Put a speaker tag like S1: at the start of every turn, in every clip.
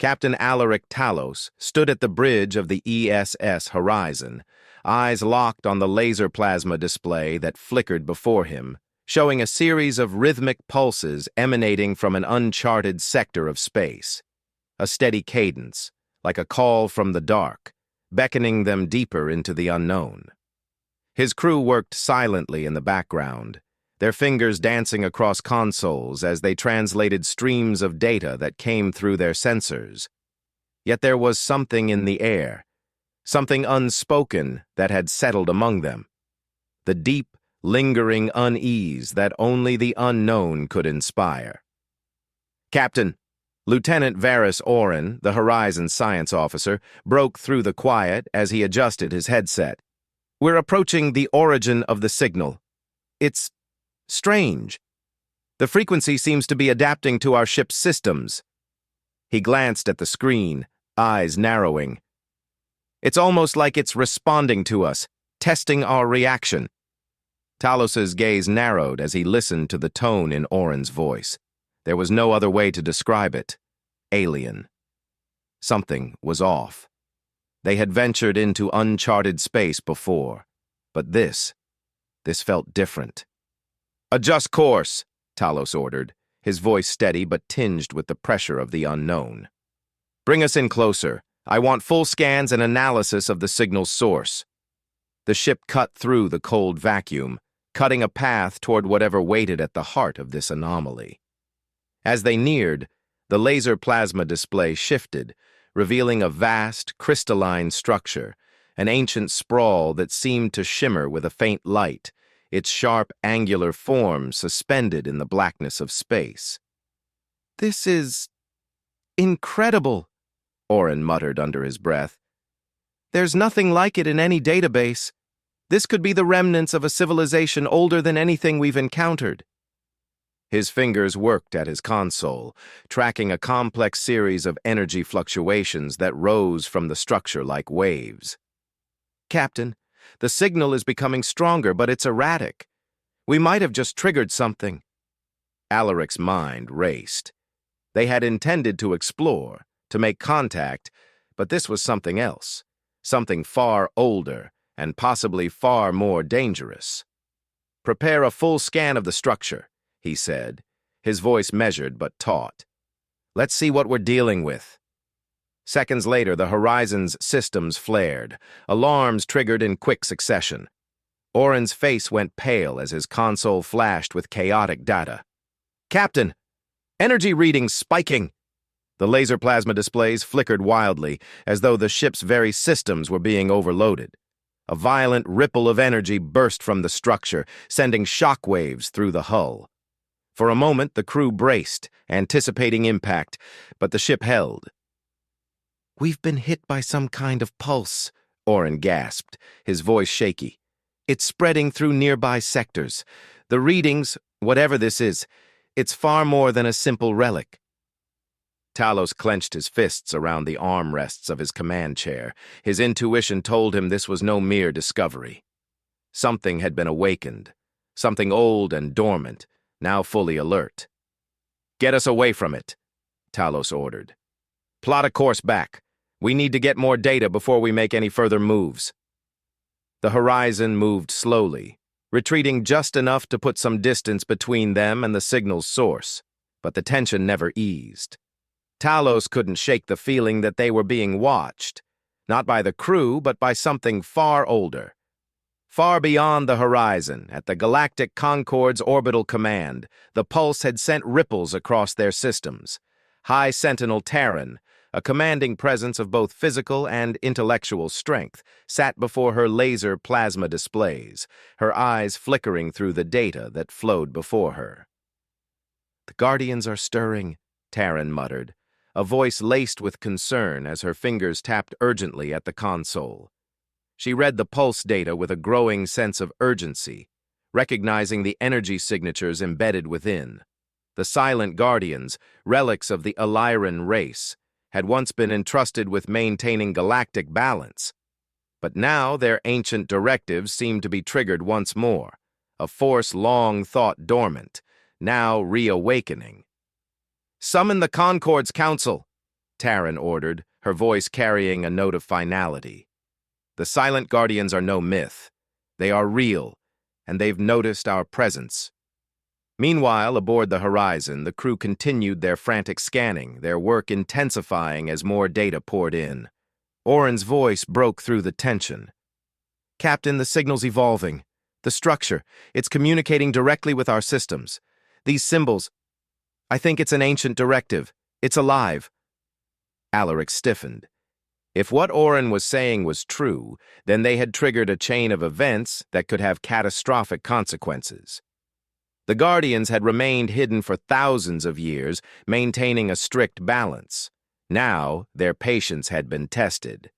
S1: Captain Alaric Talos stood at the bridge of the ESS Horizon, eyes locked on the laser plasma display that flickered before him, showing a series of rhythmic pulses emanating from an uncharted sector of space. A steady cadence, like a call from the dark, beckoning them deeper into the unknown. His crew worked silently in the background, their fingers dancing across consoles as they translated streams of data that came through their sensors. Yet there was something in the air, something unspoken that had settled among them. The deep, lingering unease that only the unknown could inspire. "Captain," Lieutenant Varys Oren, the Horizon science officer, broke through the quiet as he adjusted his headset. "We're approaching the origin of the signal. It's strange. The frequency seems to be adapting to our ship's systems." He glanced at the screen, eyes narrowing. "It's almost like it's responding to us, testing our reaction." Talos's gaze narrowed as he listened to the tone in Oren's voice. There was no other way to describe it. Alien. Something was off. They had ventured into uncharted space before, but this felt different. "Adjust course," Talos ordered, his voice steady but tinged with the pressure of the unknown. "Bring us in closer. I want full scans and analysis of the signal's source." The ship cut through the cold vacuum, cutting a path toward whatever waited at the heart of this anomaly. As they neared, the laser plasma display shifted, revealing a vast, crystalline structure, an ancient sprawl that seemed to shimmer with a faint light, its sharp, angular form suspended in the blackness of space. "This is incredible," Oren muttered under his breath. "There's nothing like it in any database. This could be the remnants of a civilization older than anything we've encountered." His fingers worked at his console, tracking a complex series of energy fluctuations that rose from the structure like waves. "Captain, the signal is becoming stronger, but it's erratic. We might have just triggered something." Alaric's mind raced. They had intended to explore, to make contact, but this was something else, something far older and possibly far more dangerous. "Prepare a full scan of the structure," he said, his voice measured but taut. "Let's see what we're dealing with." Seconds later, the Horizon's systems flared, alarms triggered in quick succession. Oren's face went pale as his console flashed with chaotic data. "Captain, energy readings spiking!" The laser plasma displays flickered wildly, as though the ship's very systems were being overloaded. A violent ripple of energy burst from the structure, sending shock waves through the hull. For a moment, the crew braced, anticipating impact, but the ship held. "We've been hit by some kind of pulse," Oren gasped, his voice shaky. "It's spreading through nearby sectors. The readings, whatever this is, it's far more than a simple relic." Talos clenched his fists around the armrests of his command chair. His intuition told him this was no mere discovery. Something had been awakened, something old and dormant, now fully alert. "Get us away from it," Talos ordered. "Plot a course back. We need to get more data before we make any further moves." The Horizon moved slowly, retreating just enough to put some distance between them and the signal's source, but the tension never eased. Talos couldn't shake the feeling that they were being watched, not by the crew, but by something far older. Far beyond the Horizon, at the Galactic Concord's orbital command, the pulse had sent ripples across their systems. High Sentinel Terran, a commanding presence of both physical and intellectual strength, sat before her laser plasma displays, her eyes flickering through the data that flowed before her. "The Guardians are stirring," Terran muttered, a voice laced with concern as her fingers tapped urgently at the console. She read the pulse data with a growing sense of urgency, recognizing the energy signatures embedded within. The Silent Guardians, relics of the Illyrian race, had once been entrusted with maintaining galactic balance. But now their ancient directives seemed to be triggered once more, a force long thought dormant, now reawakening. "Summon the Concord's Council," Taryn ordered, her voice carrying a note of finality. "The Silent Guardians are no myth. They are real, and they've noticed our presence." Meanwhile, aboard the Horizon, the crew continued their frantic scanning, their work intensifying as more data poured in. Oren's voice broke through the tension. "Captain, the signal's evolving. The structure, it's communicating directly with our systems. These symbols, I think it's an ancient directive. It's alive." Alaric stiffened. If what Oren was saying was true, then they had triggered a chain of events that could have catastrophic consequences. The Guardians had remained hidden for thousands of years, maintaining a strict balance. Now, their patience had been tested.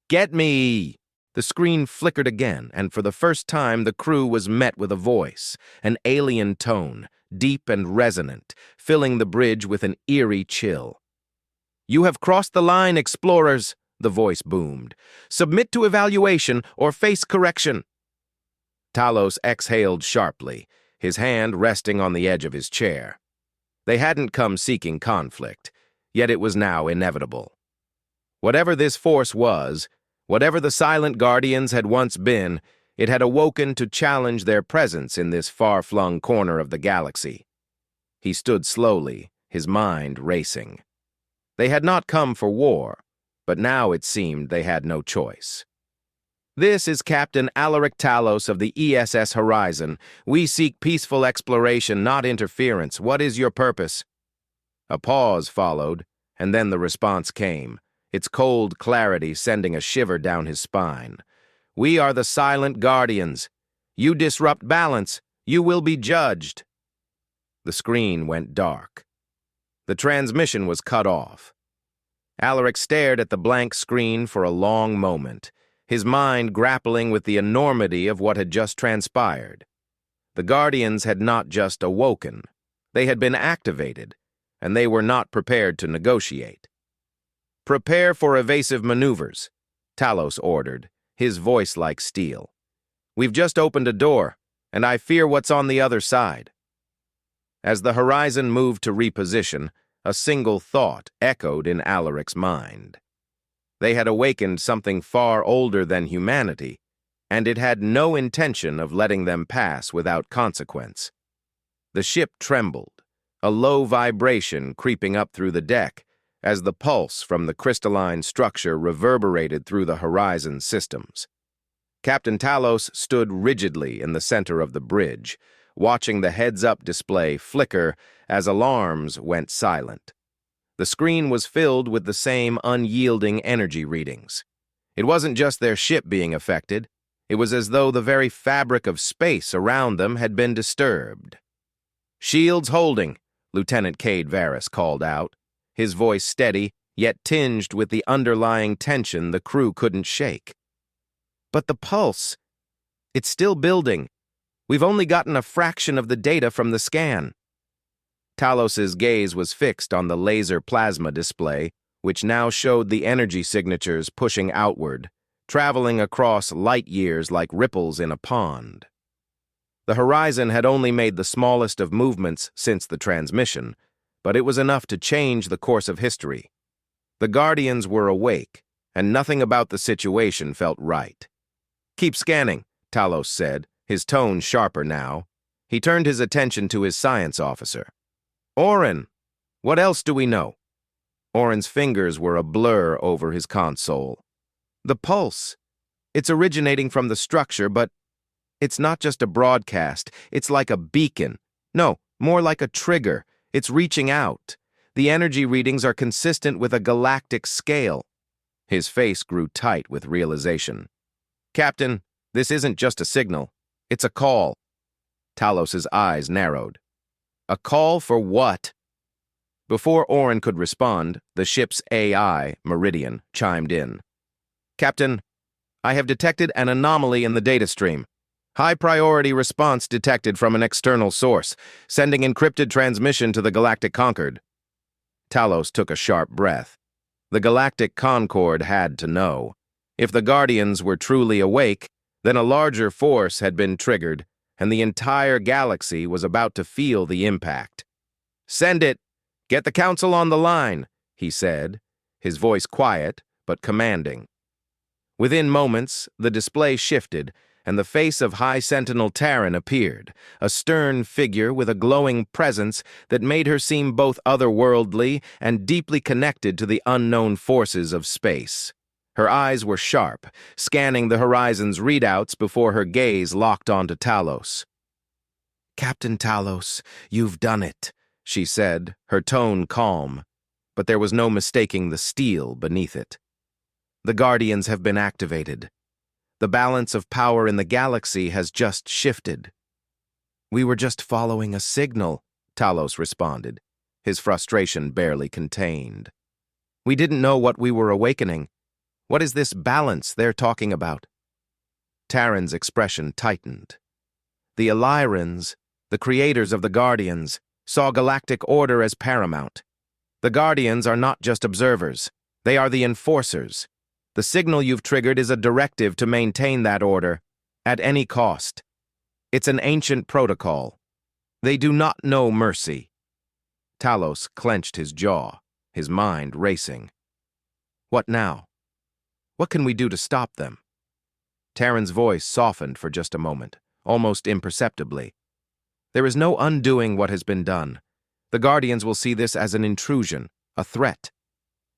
S1: "Get me!" The screen flickered again, and for the first time the crew was met with a voice, an alien tone, deep and resonant, filling the bridge with an eerie chill. "You have crossed the line, explorers," the voice boomed. "Submit to evaluation or face correction." Talos exhaled sharply, his hand resting on the edge of his chair. They hadn't come seeking conflict, yet it was now inevitable. Whatever this force was, whatever the Silent Guardians had once been, it had awoken to challenge their presence in this far-flung corner of the galaxy. He stood slowly, his mind racing. They had not come for war, but now it seemed they had no choice. "This is Captain Alaric Talos of the ESS Horizon. We seek peaceful exploration, not interference. What is your purpose?" A pause followed, and then the response came, its cold clarity sending a shiver down his spine. "We are the Silent Guardians. You disrupt balance, you will be judged." The screen went dark. The transmission was cut off. Alaric stared at the blank screen for a long moment, his mind grappling with the enormity of what had just transpired. The Guardians had not just awoken. They had been activated, and they were not prepared to negotiate. "Prepare for evasive maneuvers," Talos ordered, his voice like steel. "We've just opened a door, and I fear what's on the other side." As the Horizon moved to reposition, a single thought echoed in Alaric's mind. They had awakened something far older than humanity, and it had no intention of letting them pass without consequence. The ship trembled, a low vibration creeping up through the deck as the pulse from the crystalline structure reverberated through the Horizon systems. Captain Talos stood rigidly in the center of the bridge, watching the heads-up display flicker as alarms went silent. The screen was filled with the same unyielding energy readings. It wasn't just their ship being affected. It was as though the very fabric of space around them had been disturbed. "Shields holding," Lieutenant Cade Varys called out, his voice steady, yet tinged with the underlying tension the crew couldn't shake. "But the pulse, it's still building. We've only gotten a fraction of the data from the scan." Talos's gaze was fixed on the laser plasma display, which now showed the energy signatures pushing outward, traveling across light years like ripples in a pond. The Horizon had only made the smallest of movements since the transmission, but it was enough to change the course of history. The Guardians were awake, and nothing about the situation felt right. "Keep scanning," Talos said, his tone sharper now. He turned his attention to his science officer. "Oren, what else do we know?" Oren's fingers were a blur over his console. "The pulse. It's originating from the structure, but it's not just a broadcast. It's like a beacon. No, more like a trigger. It's reaching out. The energy readings are consistent with a galactic scale." His face grew tight with realization. "Captain, this isn't just a signal. It's a call." Talos's eyes narrowed. "A call for what?" Before Oren could respond, the ship's AI, Meridian, chimed in. "Captain, I have detected an anomaly in the data stream. High-priority response detected from an external source, sending encrypted transmission to the Galactic Concord." Talos took a sharp breath. The Galactic Concord had to know. If the Guardians were truly awake, then a larger force had been triggered, and the entire galaxy was about to feel the impact. "Send it! Get the Council on the line," he said, his voice quiet but commanding. Within moments, the display shifted, and the face of High Sentinel Terran appeared, a stern figure with a glowing presence that made her seem both otherworldly and deeply connected to the unknown forces of space. Her eyes were sharp, scanning the Horizon's readouts before her gaze locked onto Talos. "Captain Talos, you've done it," she said, her tone calm, but there was no mistaking the steel beneath it. "The Guardians have been activated. The balance of power in the galaxy has just shifted." "We were just following a signal," Talos responded, his frustration barely contained. "We didn't know what we were awakening. What is this balance they're talking about?" Terran's expression tightened. "The Illyrians, the creators of the Guardians, saw galactic order as paramount. The Guardians are not just observers. They are the enforcers. The signal you've triggered is a directive to maintain that order, at any cost. It's an ancient protocol. They do not know mercy." Talos clenched his jaw, his mind racing. "What now? What can we do to stop them?" Terran's voice softened for just a moment, almost imperceptibly. "There is no undoing what has been done. The Guardians will see this as an intrusion, a threat.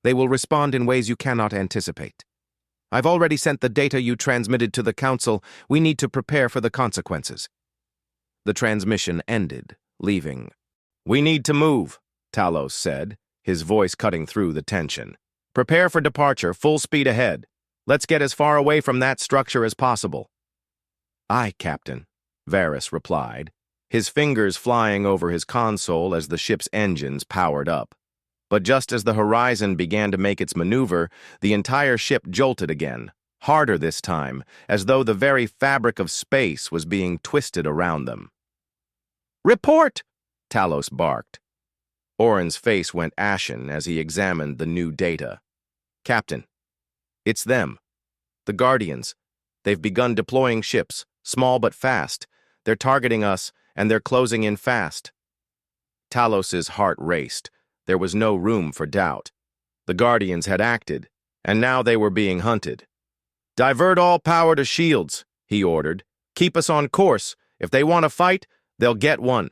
S1: They will respond in ways you cannot anticipate. I've already sent the data you transmitted to the Council. We need to prepare for the consequences." The transmission ended, leaving. "We need to move," Talos said, his voice cutting through the tension. "Prepare for departure, full speed ahead. Let's get as far away from that structure as possible." "Aye, Captain," Varys replied, his fingers flying over his console as the ship's engines powered up. But just as the Horizon began to make its maneuver, the entire ship jolted again, harder this time, as though the very fabric of space was being twisted around them. "Report!" Talos barked. Orin's face went ashen as he examined the new data. "Captain, it's them. The Guardians. They've begun deploying ships, small but fast. They're targeting us, and they're closing in fast." Talos's heart raced. There was no room for doubt. The Guardians had acted, and now they were being hunted. "Divert all power to shields," he ordered. "Keep us on course. If they want to fight, they'll get one."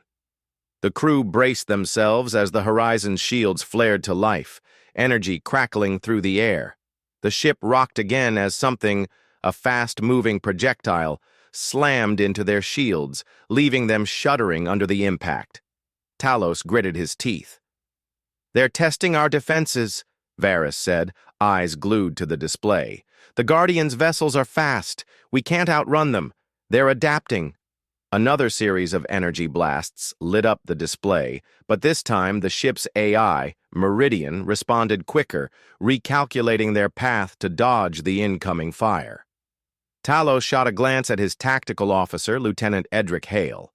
S1: The crew braced themselves as the Horizon's shields flared to life, energy crackling through the air. The ship rocked again as something, a fast-moving projectile, slammed into their shields, leaving them shuddering under the impact. Talos gritted his teeth. "They're testing our defenses," Varys said, eyes glued to the display. "The Guardians' vessels are fast. We can't outrun them. They're adapting." Another series of energy blasts lit up the display, but this time the ship's AI, Meridian, responded quicker, recalculating their path to dodge the incoming fire. Talos shot a glance at his tactical officer, Lieutenant Edric Hale.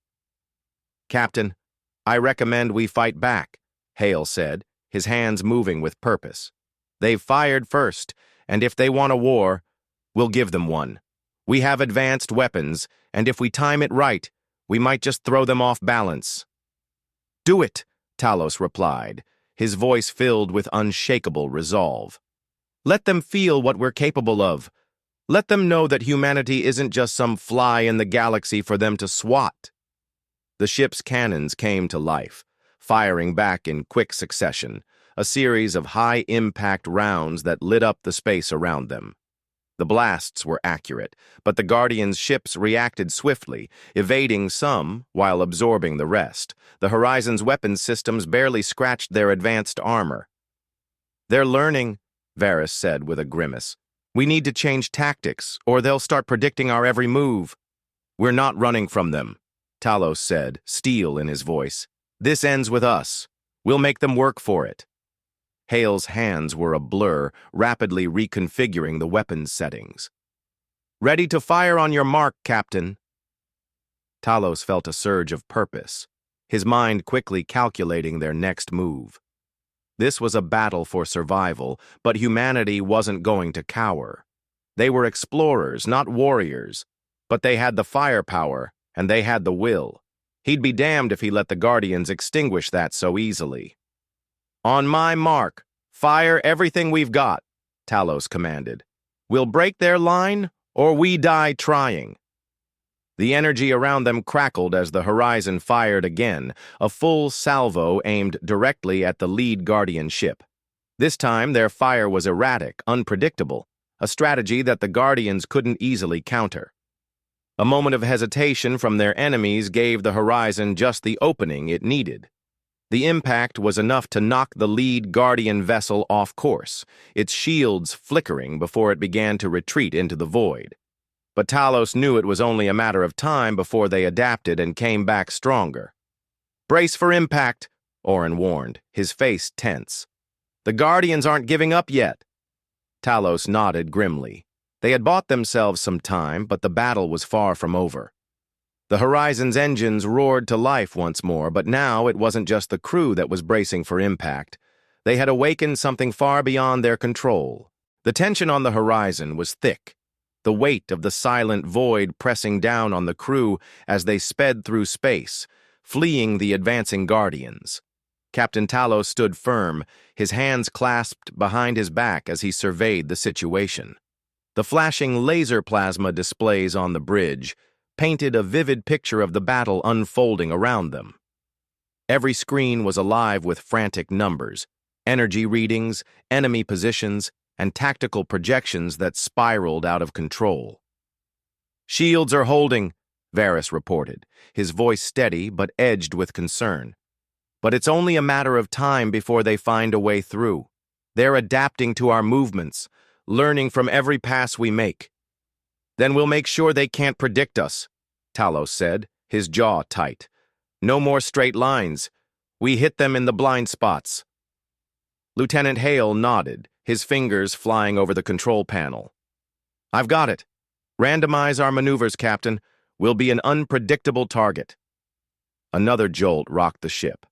S1: "Captain, I recommend we fight back," Hale said, his hands moving with purpose. "They've fired first, and if they want a war, we'll give them one. We have advanced weapons, and if we time it right, we might just throw them off balance." "Do it," Talos replied, his voice filled with unshakable resolve. "Let them feel what we're capable of. Let them know that humanity isn't just some fly in the galaxy for them to swat." The ship's cannons came to life, firing back in quick succession, a series of high-impact rounds that lit up the space around them. The blasts were accurate, but the Guardians' ships reacted swiftly, evading some while absorbing the rest. The Horizon's weapons systems barely scratched their advanced armor. "They're learning," Varys said with a grimace. "We need to change tactics, or they'll start predicting our every move." "We're not running from them," Talos said, steel in his voice. "This ends with us. We'll make them work for it." Hale's hands were a blur, rapidly reconfiguring the weapons settings. "Ready to fire on your mark, Captain." Talos felt a surge of purpose, his mind quickly calculating their next move. This was a battle for survival, but humanity wasn't going to cower. They were explorers, not warriors, but they had the firepower, and they had the will. He'd be damned if he let the Guardians extinguish that so easily. "On my mark, Fire everything we've got, Talos commanded. We'll break their line, or we die trying. The energy around them crackled as the Horizon fired again, a full salvo aimed directly at the lead Guardian ship. This time, their fire was erratic, unpredictable, a strategy that the Guardians couldn't easily counter. A moment of hesitation from their enemies gave the Horizon just the opening it needed. The impact was enough to knock the lead Guardian vessel off course, its shields flickering before it began to retreat into the void. But Talos knew it was only a matter of time before they adapted and came back stronger. "Brace for impact," Orin warned, his face tense. "The Guardians aren't giving up yet." Talos nodded grimly. They had bought themselves some time, but the battle was far from over. The Horizon's engines roared to life once more, but now it wasn't just the crew that was bracing for impact. They had awakened something far beyond their control. The tension on the Horizon was thick, the weight of the silent void pressing down on the crew as they sped through space, fleeing the advancing Guardians. Captain Talos stood firm, his hands clasped behind his back as he surveyed the situation. The flashing laser plasma displays on the bridge painted a vivid picture of the battle unfolding around them. Every screen was alive with frantic numbers, energy readings, enemy positions, and tactical projections that spiraled out of control. "Shields are holding," Varys reported, his voice steady but edged with concern. "But it's only a matter of time before they find a way through. They're adapting to our movements, learning from every pass we make." "Then we'll make sure they can't predict us," Talos said, his jaw tight. "No more straight lines. We hit them in the blind spots." Lieutenant Hale nodded, his fingers flying over the control panel. "I've got it. Randomize our maneuvers, Captain. We'll be an unpredictable target." Another jolt rocked the ship.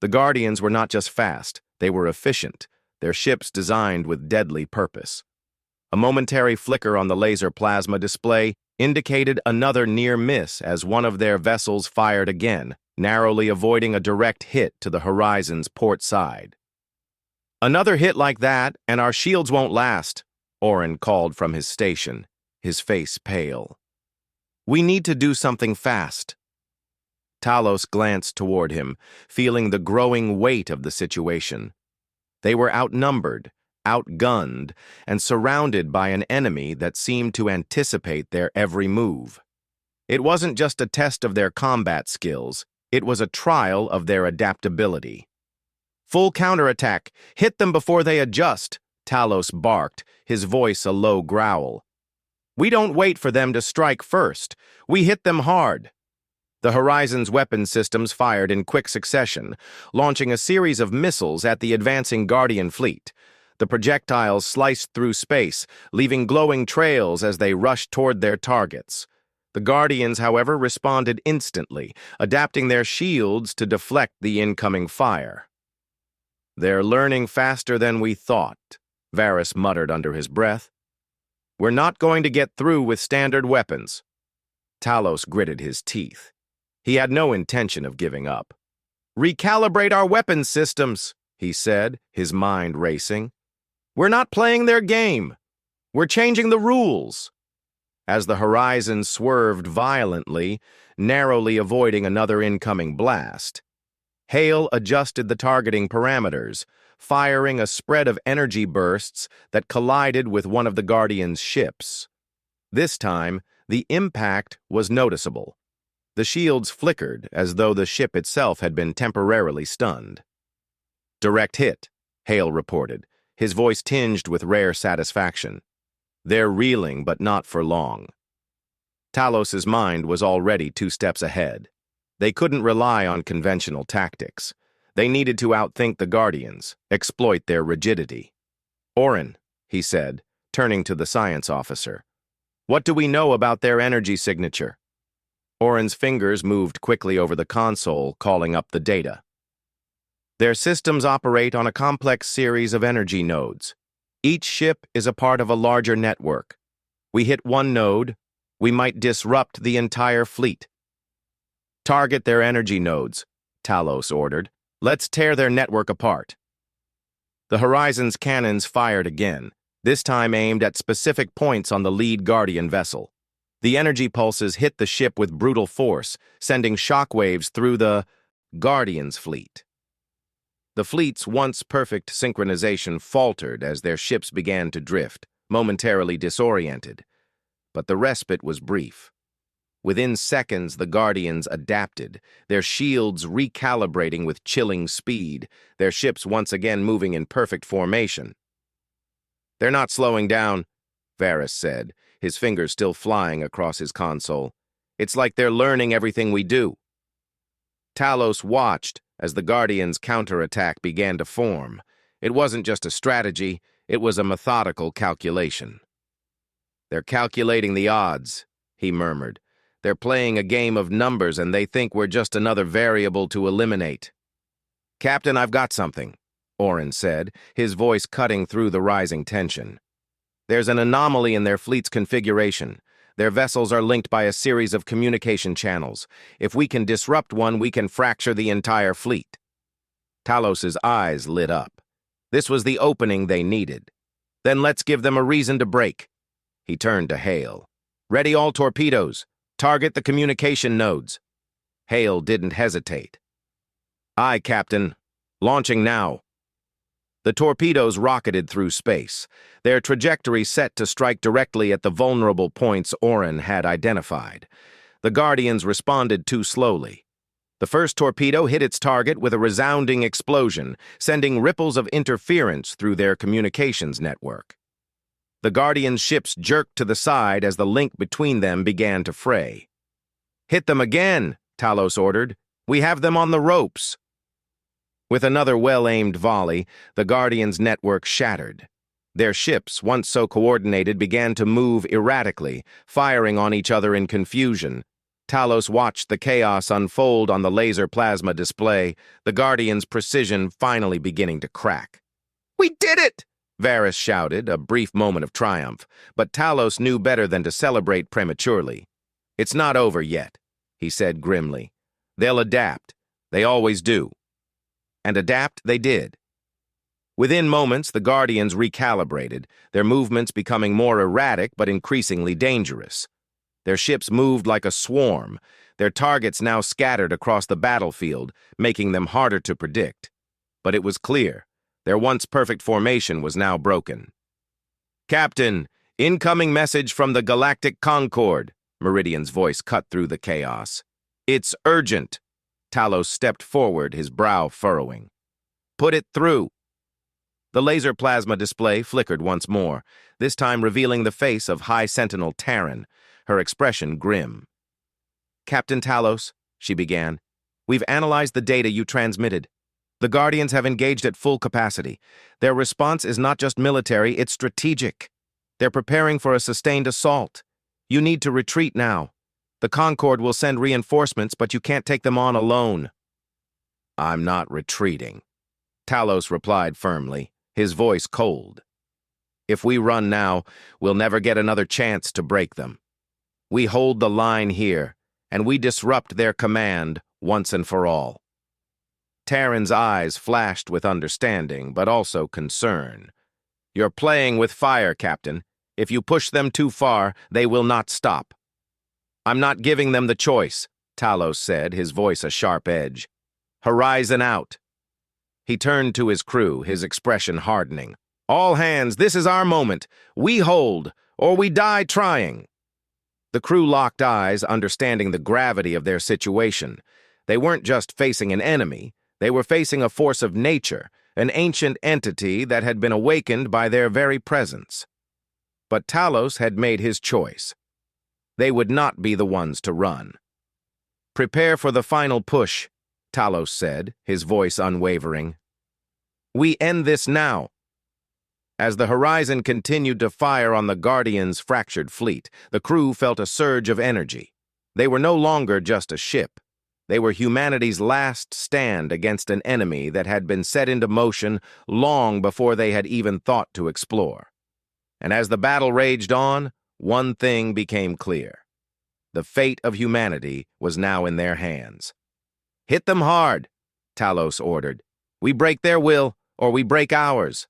S1: The Guardians were not just fast, they were efficient, their ships designed with deadly purpose. A momentary flicker on the laser plasma display indicated another near miss as one of their vessels fired again, narrowly avoiding a direct hit to the Horizon's port side. "Another hit like that, and our shields won't last," Orin called from his station, his face pale. "We need to do something fast." Talos glanced toward him, feeling the growing weight of the situation. They were outnumbered, outgunned, and surrounded by an enemy that seemed to anticipate their every move. It wasn't just a test of their combat skills, it was a trial of their adaptability. "Full counterattack! Hit them before they adjust!" Talos barked, his voice a low growl. "We don't wait for them to strike first. We hit them hard." The Horizon's weapon systems fired in quick succession, launching a series of missiles at the advancing Guardian fleet. The projectiles sliced through space, leaving glowing trails as they rushed toward their targets. The Guardians, however, responded instantly, adapting their shields to deflect the incoming fire. "They're learning faster than we thought," Varys muttered under his breath. "We're not going to get through with standard weapons." Talos gritted his teeth. He had no intention of giving up. "Recalibrate our weapons systems," he said, his mind racing. "We're not playing their game. We're changing the rules." As the Horizon swerved violently, narrowly avoiding another incoming blast, Hale adjusted the targeting parameters, firing a spread of energy bursts that collided with one of the Guardian's ships. This time, the impact was noticeable. The shields flickered as though the ship itself had been temporarily stunned. "Direct hit," Hale reported, his voice tinged with rare satisfaction. "They're reeling, but not for long." Talos's mind was already 2 steps ahead. They couldn't rely on conventional tactics. They needed to outthink the Guardians, exploit their rigidity. "Orin," he said, turning to the science officer, "what do we know about their energy signature?" Orin's fingers moved quickly over the console, calling up the data. "Their systems operate on a complex series of energy nodes. Each ship is a part of a larger network. We hit one node, we might disrupt the entire fleet." "Target their energy nodes," Talos ordered. "Let's tear their network apart." The Horizon's cannons fired again, this time aimed at specific points on the lead Guardian vessel. The energy pulses hit the ship with brutal force, sending shockwaves through the Guardian's fleet. The fleet's once perfect synchronization faltered as their ships began to drift, momentarily disoriented. But the respite was brief. Within seconds, the Guardians adapted, their shields recalibrating with chilling speed, their ships once again moving in perfect formation. "They're not slowing down," Varys said, his fingers still flying across his console. "It's like they're learning everything we do." Talos watched as the Guardians' counterattack began to form. It wasn't just a strategy, it was a methodical calculation. "They're calculating the odds," he murmured. "They're playing a game of numbers and they think we're just another variable to eliminate." "Captain, I've got something," Oren said, his voice cutting through the rising tension. "There's an anomaly in their fleet's configuration. Their vessels are linked by a series of communication channels. If we can disrupt one, we can fracture the entire fleet." Talos's eyes lit up. This was the opening they needed. "Then let's give them a reason to break." He turned to Hale. "Ready all torpedoes. Target the communication nodes." Hale didn't hesitate. "Aye, Captain. Launching now." The torpedoes rocketed through space, their trajectory set to strike directly at the vulnerable points Oren had identified. The Guardians responded too slowly. The first torpedo hit its target with a resounding explosion, sending ripples of interference through their communications network. The Guardians' ships jerked to the side as the link between them began to fray. "Hit them again," Talos ordered. "We have them on the ropes." With another well-aimed volley, the Guardians' network shattered. Their ships, once so coordinated, began to move erratically, firing on each other in confusion. Talos watched the chaos unfold on the laser plasma display, the Guardians' precision finally beginning to crack. "We did it!" Varys shouted, a brief moment of triumph, but Talos knew better than to celebrate prematurely. "It's not over yet," he said grimly. "They'll adapt. They always do." And adapt they did. Within moments, the Guardians recalibrated, their movements becoming more erratic but increasingly dangerous. Their ships moved like a swarm, their targets now scattered across the battlefield, making them harder to predict. But it was clear, their once perfect formation was now broken. "Captain, incoming message from the Galactic Concord," Meridian's voice cut through the chaos. "It's urgent." Talos stepped forward, his brow furrowing. "Put it through." The laser plasma display flickered once more, this time revealing the face of High Sentinel Terran, her expression grim. "Captain Talos," she began, "we've analyzed the data you transmitted. The Guardians have engaged at full capacity. Their response is not just military, it's strategic. They're preparing for a sustained assault. You need to retreat now. The Concord will send reinforcements, but you can't take them on alone." "I'm not retreating," Talos replied firmly, his voice cold. "If we run now, we'll never get another chance to break them. We hold the line here, and we disrupt their command once and for all." Terran's eyes flashed with understanding, but also concern. "You're playing with fire, Captain. If you push them too far, they will not stop." "I'm not giving them the choice," Talos said, his voice a sharp edge. "Horizon out." He turned to his crew, his expression hardening. "All hands, this is our moment. We hold, or we die trying." The crew locked eyes, understanding the gravity of their situation. They weren't just facing an enemy, they were facing a force of nature, an ancient entity that had been awakened by their very presence. But Talos had made his choice. They would not be the ones to run. "Prepare for the final push," Talos said, his voice unwavering. "We end this now." As the Horizon continued to fire on the Guardians' fractured fleet, the crew felt a surge of energy. They were no longer just a ship. They were humanity's last stand against an enemy that had been set into motion long before they had even thought to explore. And as the battle raged on, one thing became clear. The fate of humanity was now in their hands. "Hit them hard," Talos ordered. "We break their will, or we break ours.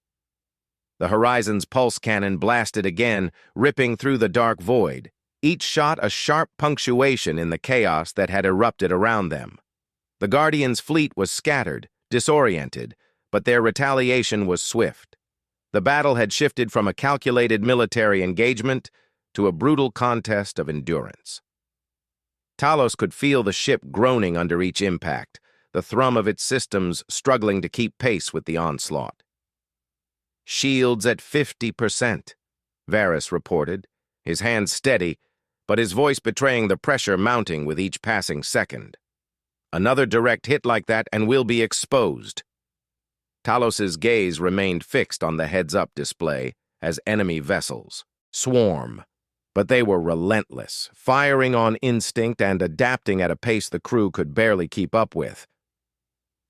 S1: The Horizon's pulse cannon blasted again, ripping through the dark void, each shot a sharp punctuation in the chaos that had erupted around them. The Guardians' fleet was scattered, disoriented, but their retaliation was swift. The battle had shifted from a calculated military engagement to a brutal contest of endurance. Talos could feel the ship groaning under each impact, the thrum of its systems struggling to keep pace with the onslaught. "Shields at 50%, Varys reported, his hands steady, but his voice betraying the pressure mounting with each passing second. "Another direct hit like that and we'll be exposed." Talos's gaze remained fixed on the heads-up display as enemy vessels swarm. But they were relentless, firing on instinct and adapting at a pace the crew could barely keep up with.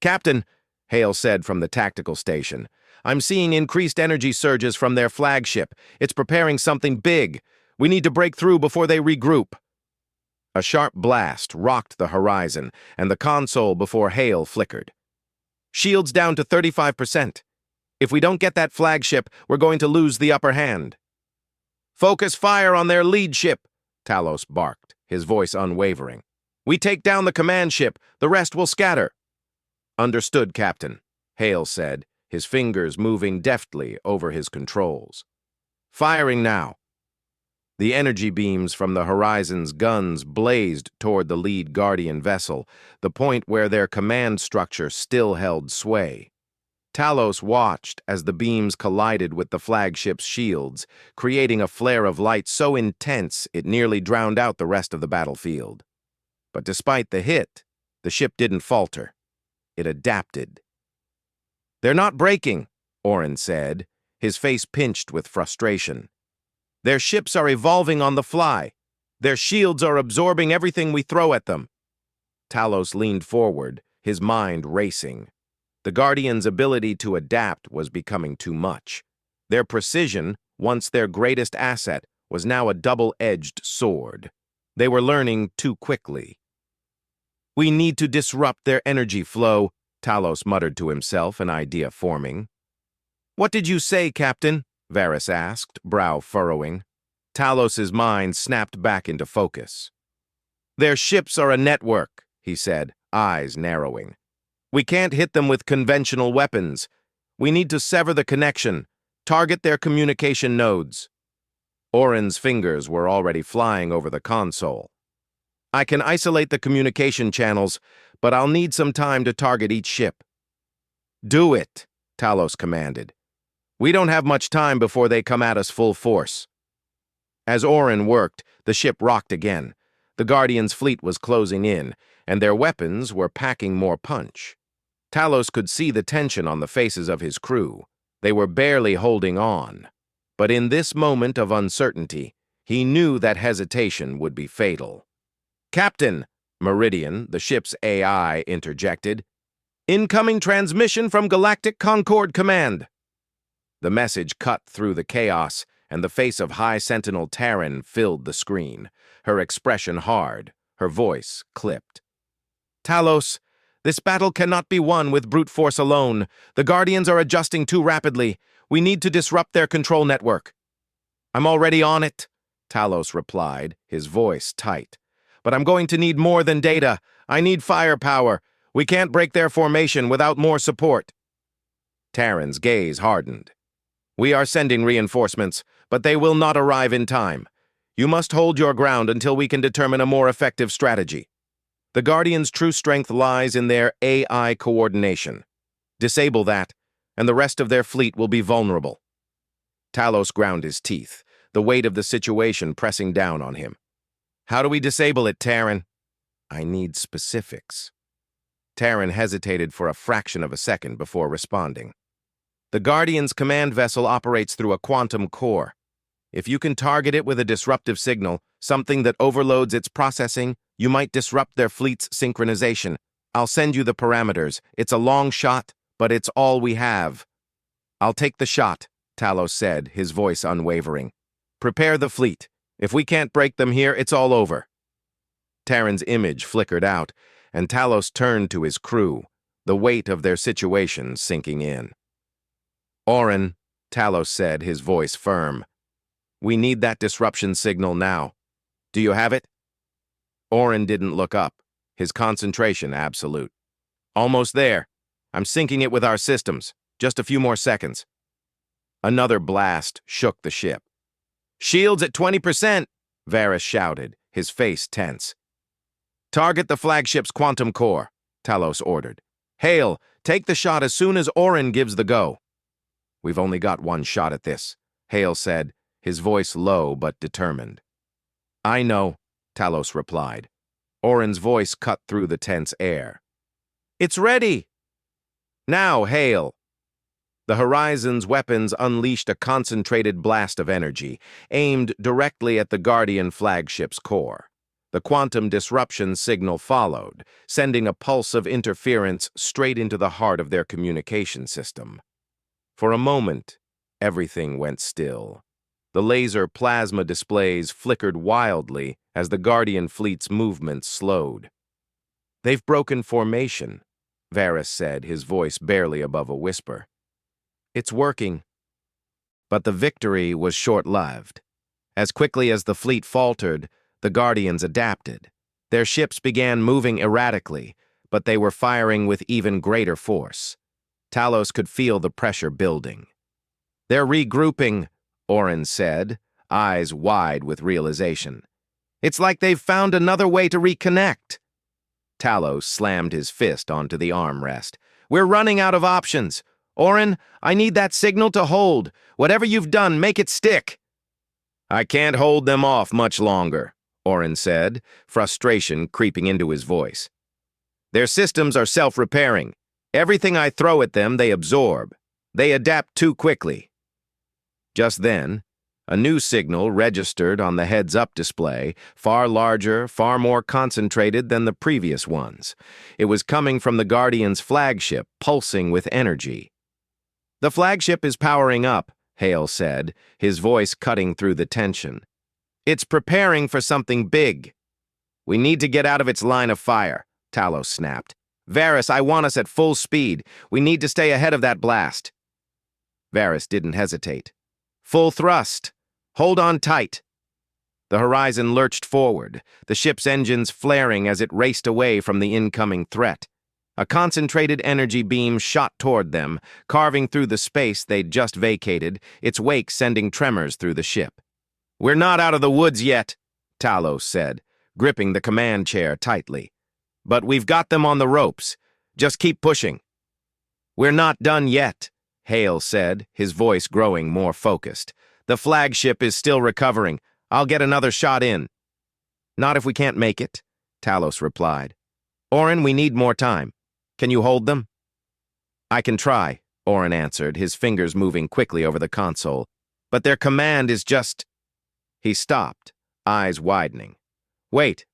S1: "Captain," Hale said from the tactical station, "I'm seeing increased energy surges from their flagship. It's preparing something big. We need to break through before they regroup." A sharp blast rocked the Horizon, and the console before Hale flickered. "Shields down to 35%. If we don't get that flagship, we're going to lose the upper hand." "Focus fire on their lead ship," Talos barked, his voice unwavering. "We take down the command ship, the rest will scatter." "Understood, Captain," Hale said, his fingers moving deftly over his controls. "Firing now." The energy beams from the Horizon's guns blazed toward the lead Guardian vessel, the point where their command structure still held sway. Talos watched as the beams collided with the flagship's shields, creating a flare of light so intense it nearly drowned out the rest of the battlefield. But despite the hit, the ship didn't falter. It adapted. "They're not breaking," Oren said, his face pinched with frustration. "Their ships are evolving on the fly. Their shields are absorbing everything we throw at them." Talos leaned forward, his mind racing. The Guardians' ability to adapt was becoming too much. Their precision, once their greatest asset, was now a double-edged sword. They were learning too quickly. "We need to disrupt their energy flow," Talos muttered to himself, an idea forming. "What did you say, Captain?" Varys asked, brow furrowing. Talos's mind snapped back into focus. "Their ships are a network," he said, eyes narrowing. "We can't hit them with conventional weapons. We need to sever the connection, target their communication nodes." Oren's fingers were already flying over the console. "I can isolate the communication channels, but I'll need some time to target each ship." "Do it," Talos commanded. "We don't have much time before they come at us full force." As Oren worked, the ship rocked again. The Guardians' fleet was closing in, and their weapons were packing more punch. Talos could see the tension on the faces of his crew. They were barely holding on. But in this moment of uncertainty, he knew that hesitation would be fatal. "Captain," Meridian, the ship's AI, interjected. "Incoming transmission from Galactic Concord Command." The message cut through the chaos, and the face of High Sentinel Terran filled the screen, her expression hard, her voice clipped. "Talos, this battle cannot be won with brute force alone. The Guardians are adjusting too rapidly. We need to disrupt their control network." "I'm already on it," Talos replied, his voice tight. "But I'm going to need more than data. I need firepower. We can't break their formation without more support." Terran's gaze hardened. "We are sending reinforcements, but they will not arrive in time. You must hold your ground until we can determine a more effective strategy. The Guardians' true strength lies in their AI coordination. Disable that, and the rest of their fleet will be vulnerable." Talos ground his teeth, the weight of the situation pressing down on him. "How do we disable it, Terran?" "I need specifics." Terran hesitated for a fraction of a second before responding. "The Guardian's command vessel operates through a quantum core. If you can target it with a disruptive signal, something that overloads its processing, you might disrupt their fleet's synchronization. I'll send you the parameters. It's a long shot, but it's all we have." "I'll take the shot," Talos said, his voice unwavering. "Prepare the fleet. If we can't break them here, it's all over." Terran's image flickered out, and Talos turned to his crew, the weight of their situation sinking in. Orin, Talos said, his voice firm. We need that disruption signal now. Do you have it? Orin didn't look up, his concentration absolute. Almost there. I'm syncing it with our systems. Just a few more seconds. Another blast shook the ship. Shields at 20%, Varys shouted, his face tense. Target the flagship's quantum core, Talos ordered. Hale, take the shot as soon as Orin gives the go. We've only got one shot at this, Hale said, his voice low but determined. I know, Talos replied. Orin's voice cut through the tense air. It's ready! Now, Hale! The Horizon's weapons unleashed a concentrated blast of energy, aimed directly at the Guardian flagship's core. The quantum disruption signal followed, sending a pulse of interference straight into the heart of their communication system. For a moment, everything went still. The laser plasma displays flickered wildly as the Guardian fleet's movements slowed. They've broken formation, Varys said, his voice barely above a whisper. It's working. But the victory was short-lived. As quickly as the fleet faltered, the Guardians adapted. Their ships began moving erratically, but they were firing with even greater force. Talos could feel the pressure building. They're regrouping, Orin said, eyes wide with realization. It's like they've found another way to reconnect. Talos slammed his fist onto the armrest. We're running out of options. Orin, I need that signal to hold. Whatever you've done, make it stick. I can't hold them off much longer, Orin said, frustration creeping into his voice. Their systems are self-repairing. Everything I throw at them, they absorb. They adapt too quickly. Just then, a new signal registered on the heads-up display, far larger, far more concentrated than the previous ones. It was coming from the Guardian's flagship, pulsing with energy. The flagship is powering up, Hale said, his voice cutting through the tension. It's preparing for something big. We need to get out of its line of fire, Talos snapped. Varys, I want us at full speed. We need to stay ahead of that blast. Varys didn't hesitate. Full thrust. Hold on tight. The Horizon lurched forward, the ship's engines flaring as it raced away from the incoming threat. A concentrated energy beam shot toward them, carving through the space they'd just vacated, its wake sending tremors through the ship. We're not out of the woods yet, Talos said, gripping the command chair tightly. But we've got them on the ropes. Just keep pushing. We're not done yet, Hale said, his voice growing more focused. The flagship is still recovering. I'll get another shot in. Not if we can't make it, Talos replied. Orin, we need more time. Can you hold them? I can try, Orin answered, his fingers moving quickly over the console. But their command is just... He stopped, eyes widening. Wait,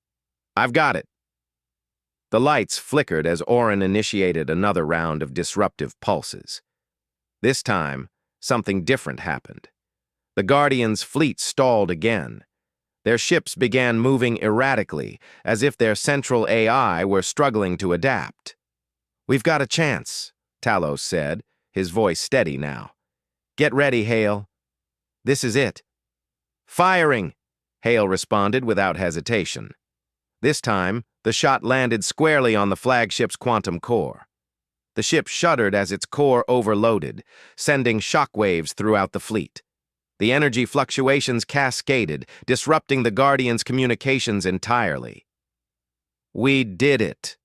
S1: I've got it. The lights flickered as Orin initiated another round of disruptive pulses. This time, something different happened. The Guardians' fleet stalled again. Their ships began moving erratically, as if their central AI were struggling to adapt. We've got a chance, Talos said, his voice steady now. Get ready, Hale. This is it. Firing, Hale responded without hesitation. This time, the shot landed squarely on the flagship's quantum core. The ship shuddered as its core overloaded, sending shockwaves throughout the fleet. The energy fluctuations cascaded, disrupting the Guardian's communications entirely. We did it,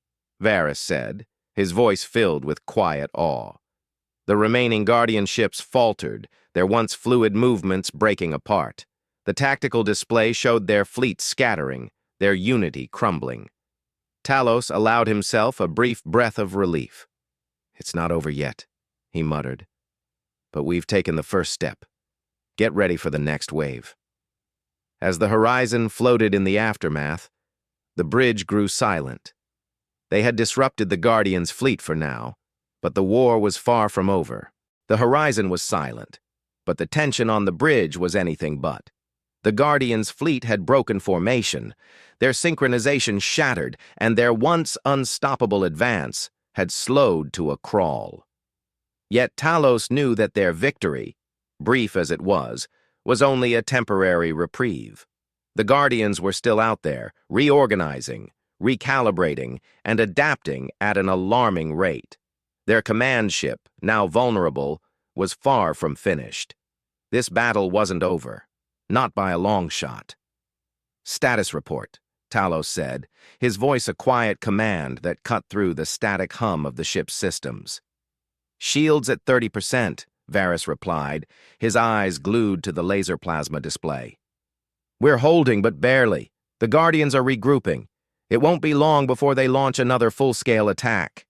S1: Varys said, his voice filled with quiet awe. The remaining Guardian ships faltered, their once fluid movements breaking apart. The tactical display showed their fleet scattering, their unity crumbling. Talos allowed himself a brief breath of relief. It's not over yet, he muttered. But we've taken the first step. Get ready for the next wave. As the Horizon floated in the aftermath, the bridge grew silent. They had disrupted the Guardian's fleet for now, but the war was far from over. The Horizon was silent, but the tension on the bridge was anything but. The Guardian's fleet had broken formation, their synchronization shattered, and their once unstoppable advance had slowed to a crawl. Yet Talos knew that their victory, brief as it was only a temporary reprieve. The Guardians were still out there, reorganizing, recalibrating, and adapting at an alarming rate. Their command ship, now vulnerable, was far from finished. This battle wasn't over, not by a long shot. "Status report," Talos said, his voice a quiet command that cut through the static hum of the ship's systems. "Shields at 30%, Varys replied, his eyes glued to the laser plasma display. "We're holding, but barely. The Guardians are regrouping. It won't be long before they launch another full-scale attack."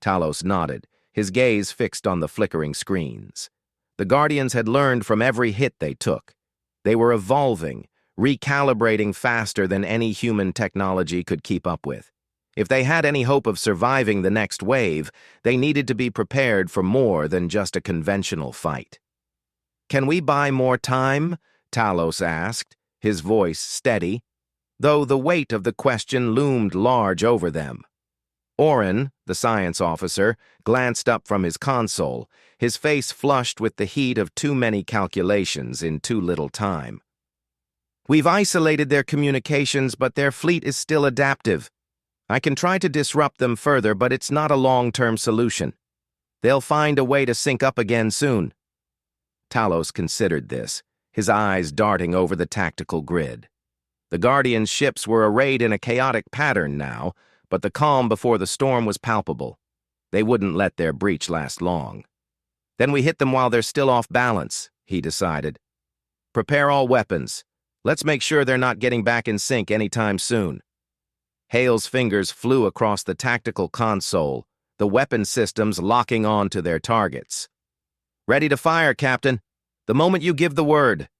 S1: Talos nodded, his gaze fixed on the flickering screens. The Guardians had learned from every hit they took. They were evolving, recalibrating faster than any human technology could keep up with. If they had any hope of surviving the next wave, they needed to be prepared for more than just a conventional fight. "Can we buy more time?" Talos asked, his voice steady, though the weight of the question loomed large over them. Oren, the science officer, glanced up from his console, his face flushed with the heat of too many calculations in too little time. "We've isolated their communications, but their fleet is still adaptive. I can try to disrupt them further, but it's not a long-term solution. They'll find a way to sync up again soon." Talos considered this, his eyes darting over the tactical grid. The Guardian ships were arrayed in a chaotic pattern now, but the calm before the storm was palpable. They wouldn't let their breach last long. "Then we hit them while they're still off balance," he decided. "Prepare all weapons. Let's make sure they're not getting back in sync anytime soon." Hale's fingers flew across the tactical console, the weapon systems locking on to their targets. "Ready to fire, Captain. The moment you give the word."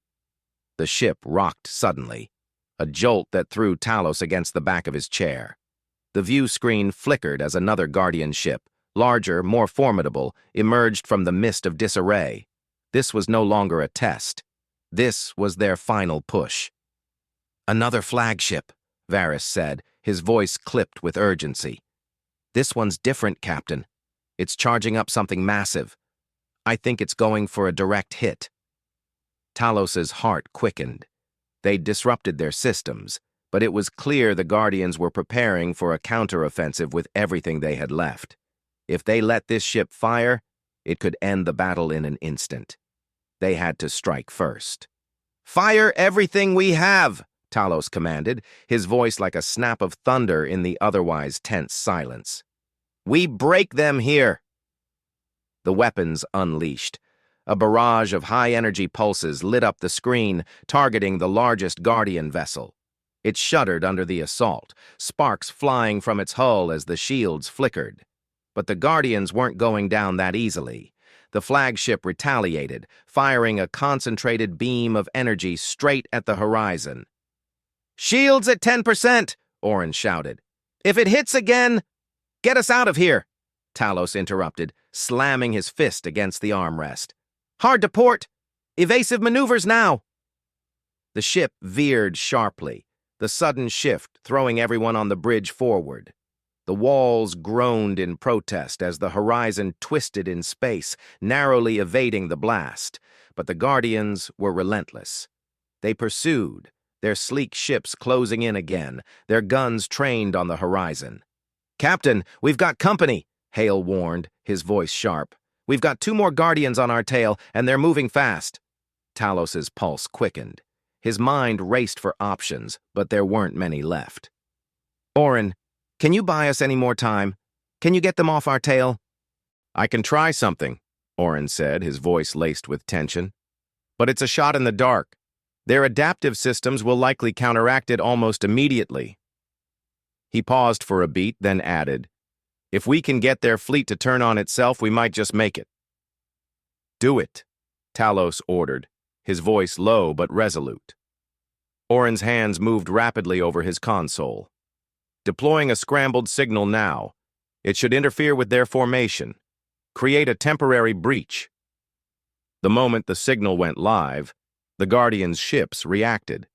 S1: The ship rocked suddenly, a jolt that threw Talos against the back of his chair. The view screen flickered as another Guardian ship, larger, more formidable, emerged from the mist of disarray. This was no longer a test. This was their final push. "Another flagship," Varys said, his voice clipped with urgency. "This one's different, Captain. It's charging up something massive. I think it's going for a direct hit." Talos's heart quickened. They'd disrupted their systems, but it was clear the Guardians were preparing for a counteroffensive with everything they had left. If they let this ship fire, it could end the battle in an instant. They had to strike first. "Fire everything we have!" Talos commanded, his voice like a snap of thunder in the otherwise tense silence. "We break them here!" The weapons unleashed. A barrage of high-energy pulses lit up the screen, targeting the largest Guardian vessel. It shuddered under the assault, sparks flying from its hull as the shields flickered. But the Guardians weren't going down that easily. The flagship retaliated, firing a concentrated beam of energy straight at the horizon. "Shields at 10%, Oren shouted. "If it hits again, get us out of here," Talos interrupted, slamming his fist against the armrest. "Hard to port. Evasive maneuvers now." The ship veered sharply, the sudden shift throwing everyone on the bridge forward. The walls groaned in protest as the horizon twisted in space, narrowly evading the blast. But the Guardians were relentless. They pursued, their sleek ships closing in again, their guns trained on the horizon. "Captain, we've got company," Hale warned, his voice sharp. "We've got 2 more Guardians on our tail, and they're moving fast." Talos's pulse quickened. His mind raced for options, but there weren't many left. "Oren, can you buy us any more time? Can you get them off our tail?" "I can try something," Oren said, his voice laced with tension. "But it's a shot in the dark. Their adaptive systems will likely counteract it almost immediately." He paused for a beat, then added, "If we can get their fleet to turn on itself, we might just make it." "Do it," Talos ordered, his voice low but resolute. Oren's hands moved rapidly over his console. "Deploying a scrambled signal now. It should interfere with their formation. Create a temporary breach." The moment the signal went live, the Guardians' ships reacted.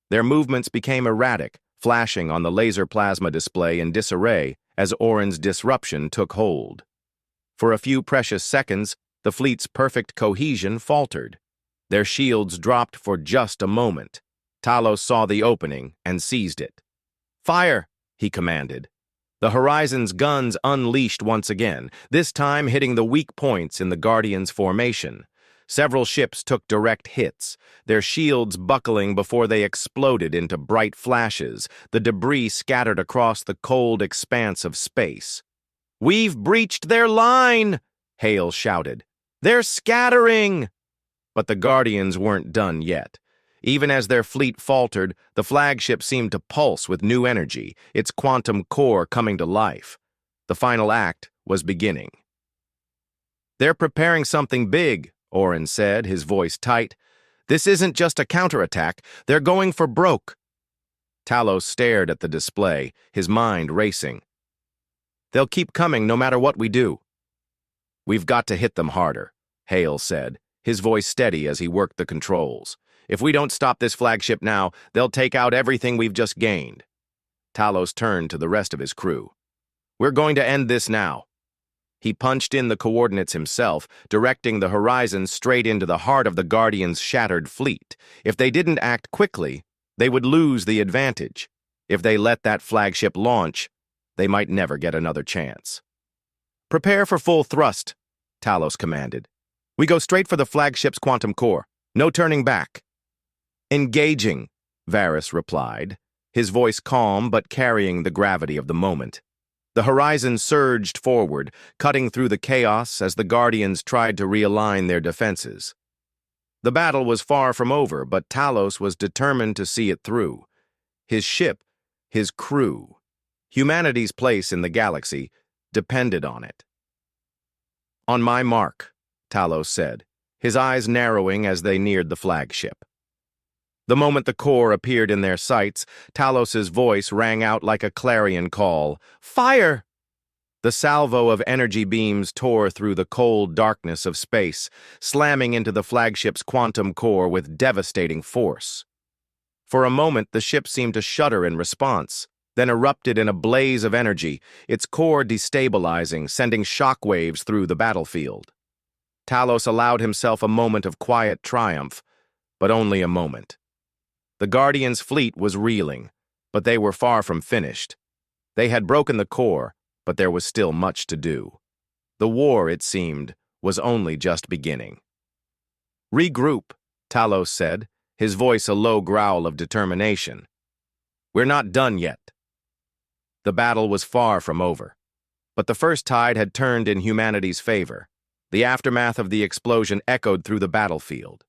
S1: Their movements became erratic, flashing on the laser plasma display in disarray as Oren's disruption took hold. For a few precious seconds, the fleet's perfect cohesion faltered. Their shields dropped for just a moment. Talos saw the opening and seized it. "Fire!" he commanded. The Horizon's guns unleashed once again, this time hitting the weak points in the Guardians' formation. Several ships took direct hits, their shields buckling before they exploded into bright flashes, the debris scattered across the cold expanse of space. "We've breached their line!" Hale shouted. "They're scattering!" But the Guardians weren't done yet. Even as their fleet faltered, the flagship seemed to pulse with new energy, its quantum core coming to life. The final act was beginning. "They're preparing something big," Oren said, his voice tight. "This isn't just a counterattack. They're going for broke." Talos stared at the display, his mind racing. "They'll keep coming no matter what we do." "We've got to hit them harder," Hale said, his voice steady as he worked the controls. "If we don't stop this flagship now, they'll take out everything we've just gained." Talos turned to the rest of his crew. "We're going to end this now." He punched in the coordinates himself, directing the Horizon straight into the heart of the Guardians' shattered fleet. If they didn't act quickly, they would lose the advantage. If they let that flagship launch, they might never get another chance. "Prepare for full thrust," Talos commanded. "We go straight for the flagship's quantum core. No turning back." "Engaging," Varys replied, his voice calm but carrying the gravity of the moment. The Horizon surged forward, cutting through the chaos as the Guardians tried to realign their defenses. The battle was far from over, but Talos was determined to see it through. His ship, his crew, humanity's place in the galaxy depended on it. "On my mark," Talos said, his eyes narrowing as they neared the flagship. The moment the core appeared in their sights, Talos's voice rang out like a clarion call. "Fire!" The salvo of energy beams tore through the cold darkness of space, slamming into the flagship's quantum core with devastating force. For a moment, the ship seemed to shudder in response, then erupted in a blaze of energy, its core destabilizing, sending shockwaves through the battlefield. Talos allowed himself a moment of quiet triumph, but only a moment. The Guardians' fleet was reeling, but they were far from finished. They had broken the core, but there was still much to do. The war, it seemed, was only just beginning. "Regroup," Talos said, his voice a low growl of determination. "We're not done yet." The battle was far from over, but the first tide had turned in humanity's favor. The aftermath of the explosion echoed through the battlefield.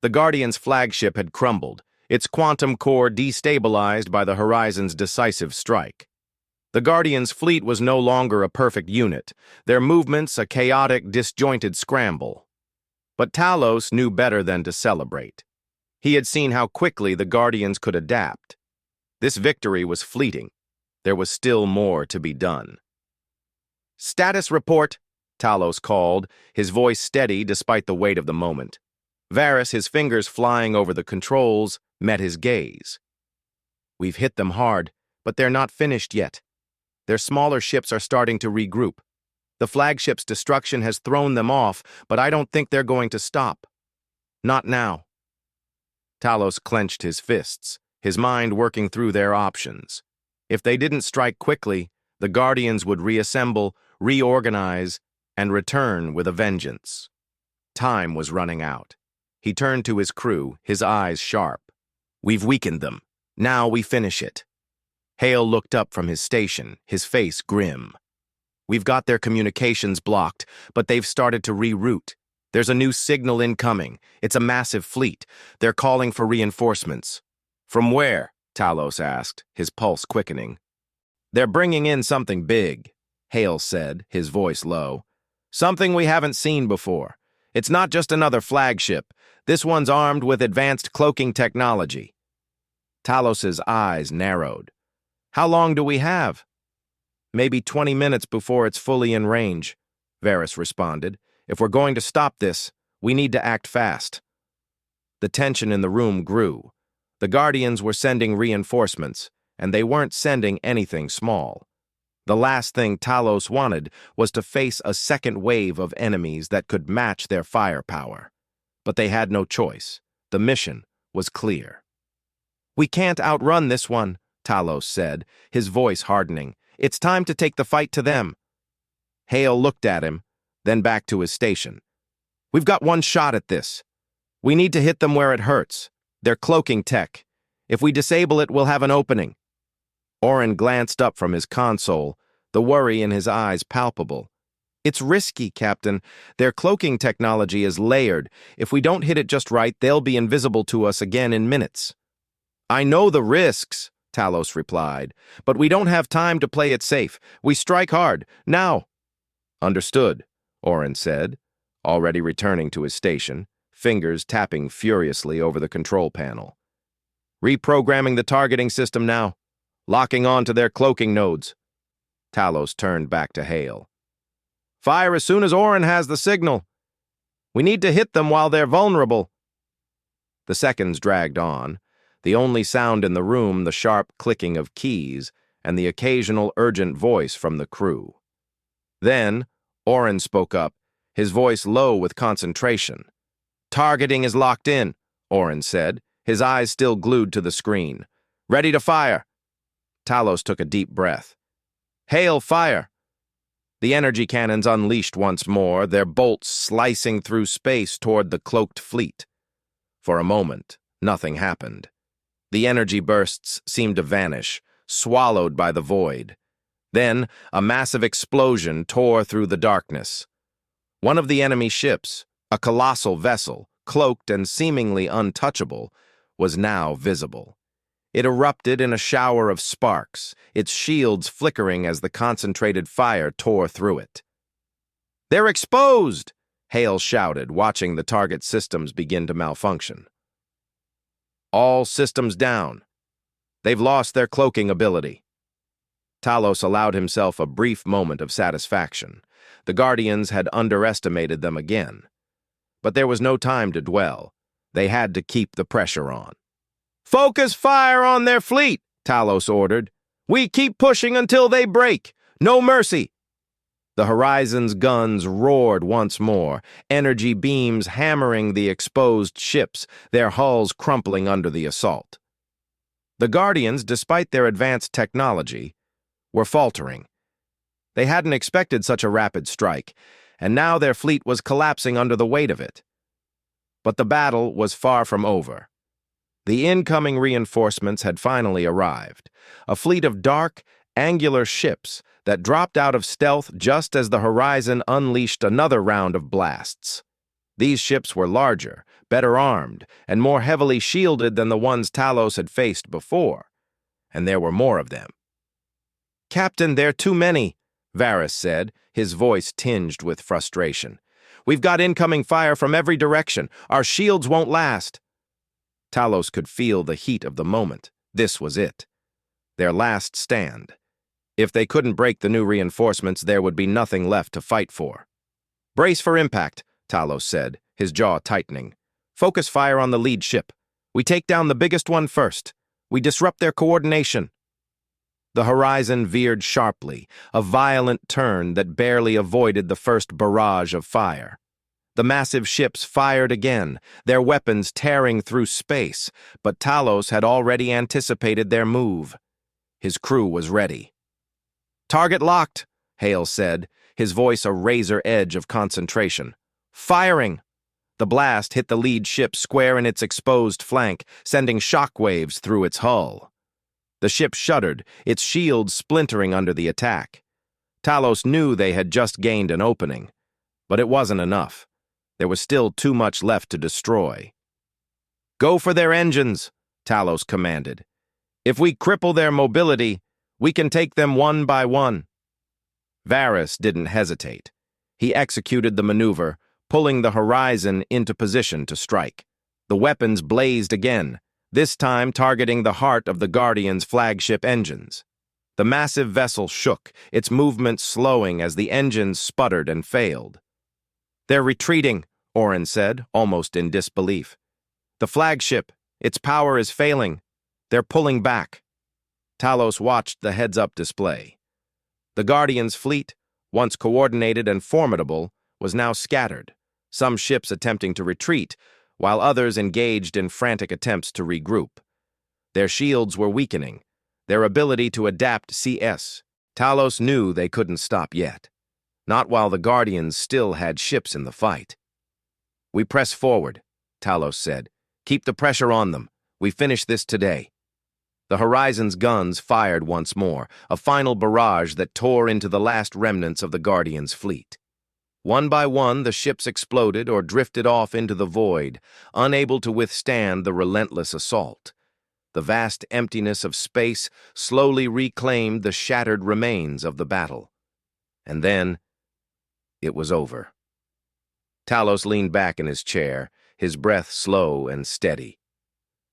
S1: The Guardian's flagship had crumbled, its quantum core destabilized by the Horizon's decisive strike. The Guardians' fleet was no longer a perfect unit, their movements a chaotic, disjointed scramble. But Talos knew better than to celebrate. He had seen how quickly the Guardians could adapt. This victory was fleeting. There was still more to be done. "Status report," Talos called, his voice steady despite the weight of the moment. Varys, his fingers flying over the controls, met his gaze. "We've hit them hard, but they're not finished yet. Their smaller ships are starting to regroup. The flagship's destruction has thrown them off, but I don't think they're going to stop. Not now." Talos clenched his fists, his mind working through their options. If they didn't strike quickly, the Guardians would reassemble, reorganize, and return with a vengeance. Time was running out. He turned to his crew, his eyes sharp. "We've weakened them. Now we finish it." Hale looked up from his station, his face grim. "We've got their communications blocked, but they've started to reroute. There's a new signal incoming. It's a massive fleet. They're calling for reinforcements." "From where?" Talos asked, his pulse quickening. "They're bringing in something big," Hale said, his voice low. "Something we haven't seen before. It's not just another flagship. This one's armed with advanced cloaking technology." Talos's eyes narrowed. "How long do we have?" "Maybe 20 minutes before it's fully in range," Varys responded. "If we're going to stop this, we need to act fast." The tension in the room grew. The Guardians were sending reinforcements, and they weren't sending anything small. The last thing Talos wanted was to face a second wave of enemies that could match their firepower. But they had no choice. The mission was clear. "We can't outrun this one," Talos said, his voice hardening. "It's time to take the fight to them." Hale looked at him, then back to his station. "We've got one shot at this. We need to hit them where it hurts. They're cloaking tech. If we disable it, we'll have an opening." Oren glanced up from his console, the worry in his eyes palpable. "It's risky, Captain. Their cloaking technology is layered. If we don't hit it just right, they'll be invisible to us again in minutes." "I know the risks," Talos replied, "but we don't have time to play it safe. We strike hard, now." "Understood," Oren said, already returning to his station, fingers tapping furiously over the control panel. "Reprogramming the targeting system now. Locking on to their cloaking nodes." Talos turned back to Hale. "Fire as soon as Oren has the signal. We need to hit them while they're vulnerable." The seconds dragged on, the only sound in the room the sharp clicking of keys and the occasional urgent voice from the crew. Then, Oren spoke up, his voice low with concentration. "Targeting is locked in," Oren said, his eyes still glued to the screen. "Ready to fire." Talos took a deep breath. "Hale, fire." The energy cannons unleashed once more, their bolts slicing through space toward the cloaked fleet. For a moment, nothing happened. The energy bursts seemed to vanish, swallowed by the void. Then, a massive explosion tore through the darkness. One of the enemy ships, a colossal vessel, cloaked and seemingly untouchable, was now visible. It erupted in a shower of sparks, its shields flickering as the concentrated fire tore through it. "They're exposed!" Hale shouted, watching the target systems begin to malfunction. "All systems down. They've lost their cloaking ability." Talos allowed himself a brief moment of satisfaction. The Guardians had underestimated them again. But there was no time to dwell. They had to keep the pressure on. "Focus fire on their fleet," Talos ordered. "We keep pushing until they break. No mercy." The Horizon's guns roared once more, energy beams hammering the exposed ships, their hulls crumpling under the assault. The Guardians, despite their advanced technology, were faltering. They hadn't expected such a rapid strike, and now their fleet was collapsing under the weight of it. But the battle was far from over. The incoming reinforcements had finally arrived, a fleet of dark, angular ships that dropped out of stealth just as the Horizon unleashed another round of blasts. These ships were larger, better armed, and more heavily shielded than the ones Talos had faced before, and there were more of them. "Captain, there are too many," Varys said, his voice tinged with frustration. "We've got incoming fire from every direction. Our shields won't last." Talos could feel the heat of the moment. This was it. Their last stand. If they couldn't break the new reinforcements, there would be nothing left to fight for. "Brace for impact," Talos said, his jaw tightening. "Focus fire on the lead ship. We take down the biggest one first. We disrupt their coordination." The Horizon veered sharply, a violent turn that barely avoided the first barrage of fire. The massive ships fired again, their weapons tearing through space, but Talos had already anticipated their move. His crew was ready. "Target locked," Hale said, his voice a razor edge of concentration. "Firing!" The blast hit the lead ship square in its exposed flank, sending shockwaves through its hull. The ship shuddered, its shields splintering under the attack. Talos knew they had just gained an opening, but it wasn't enough. There was still too much left to destroy. "Go for their engines," Talos commanded. "If we cripple their mobility, we can take them one by one." Varys didn't hesitate. He executed the maneuver, pulling the Horizon into position to strike. The weapons blazed again, this time targeting the heart of the Guardian's flagship engines. The massive vessel shook, its movement slowing as the engines sputtered and failed. "They're retreating," Oren said, almost in disbelief. "The flagship, its power is failing. They're pulling back." Talos watched the heads-up display. The Guardians' fleet, once coordinated and formidable, was now scattered, some ships attempting to retreat, while others engaged in frantic attempts to regroup. Their shields were weakening, their ability to adapt CS. Talos knew they couldn't stop yet, not while the Guardians still had ships in the fight. "We press forward," Talos said. "Keep the pressure on them. We finish this today." The Horizon's guns fired once more, a final barrage that tore into the last remnants of the Guardians' fleet. One by one, the ships exploded or drifted off into the void, unable to withstand the relentless assault. The vast emptiness of space slowly reclaimed the shattered remains of the battle. And then, it was over. Talos leaned back in his chair, his breath slow and steady.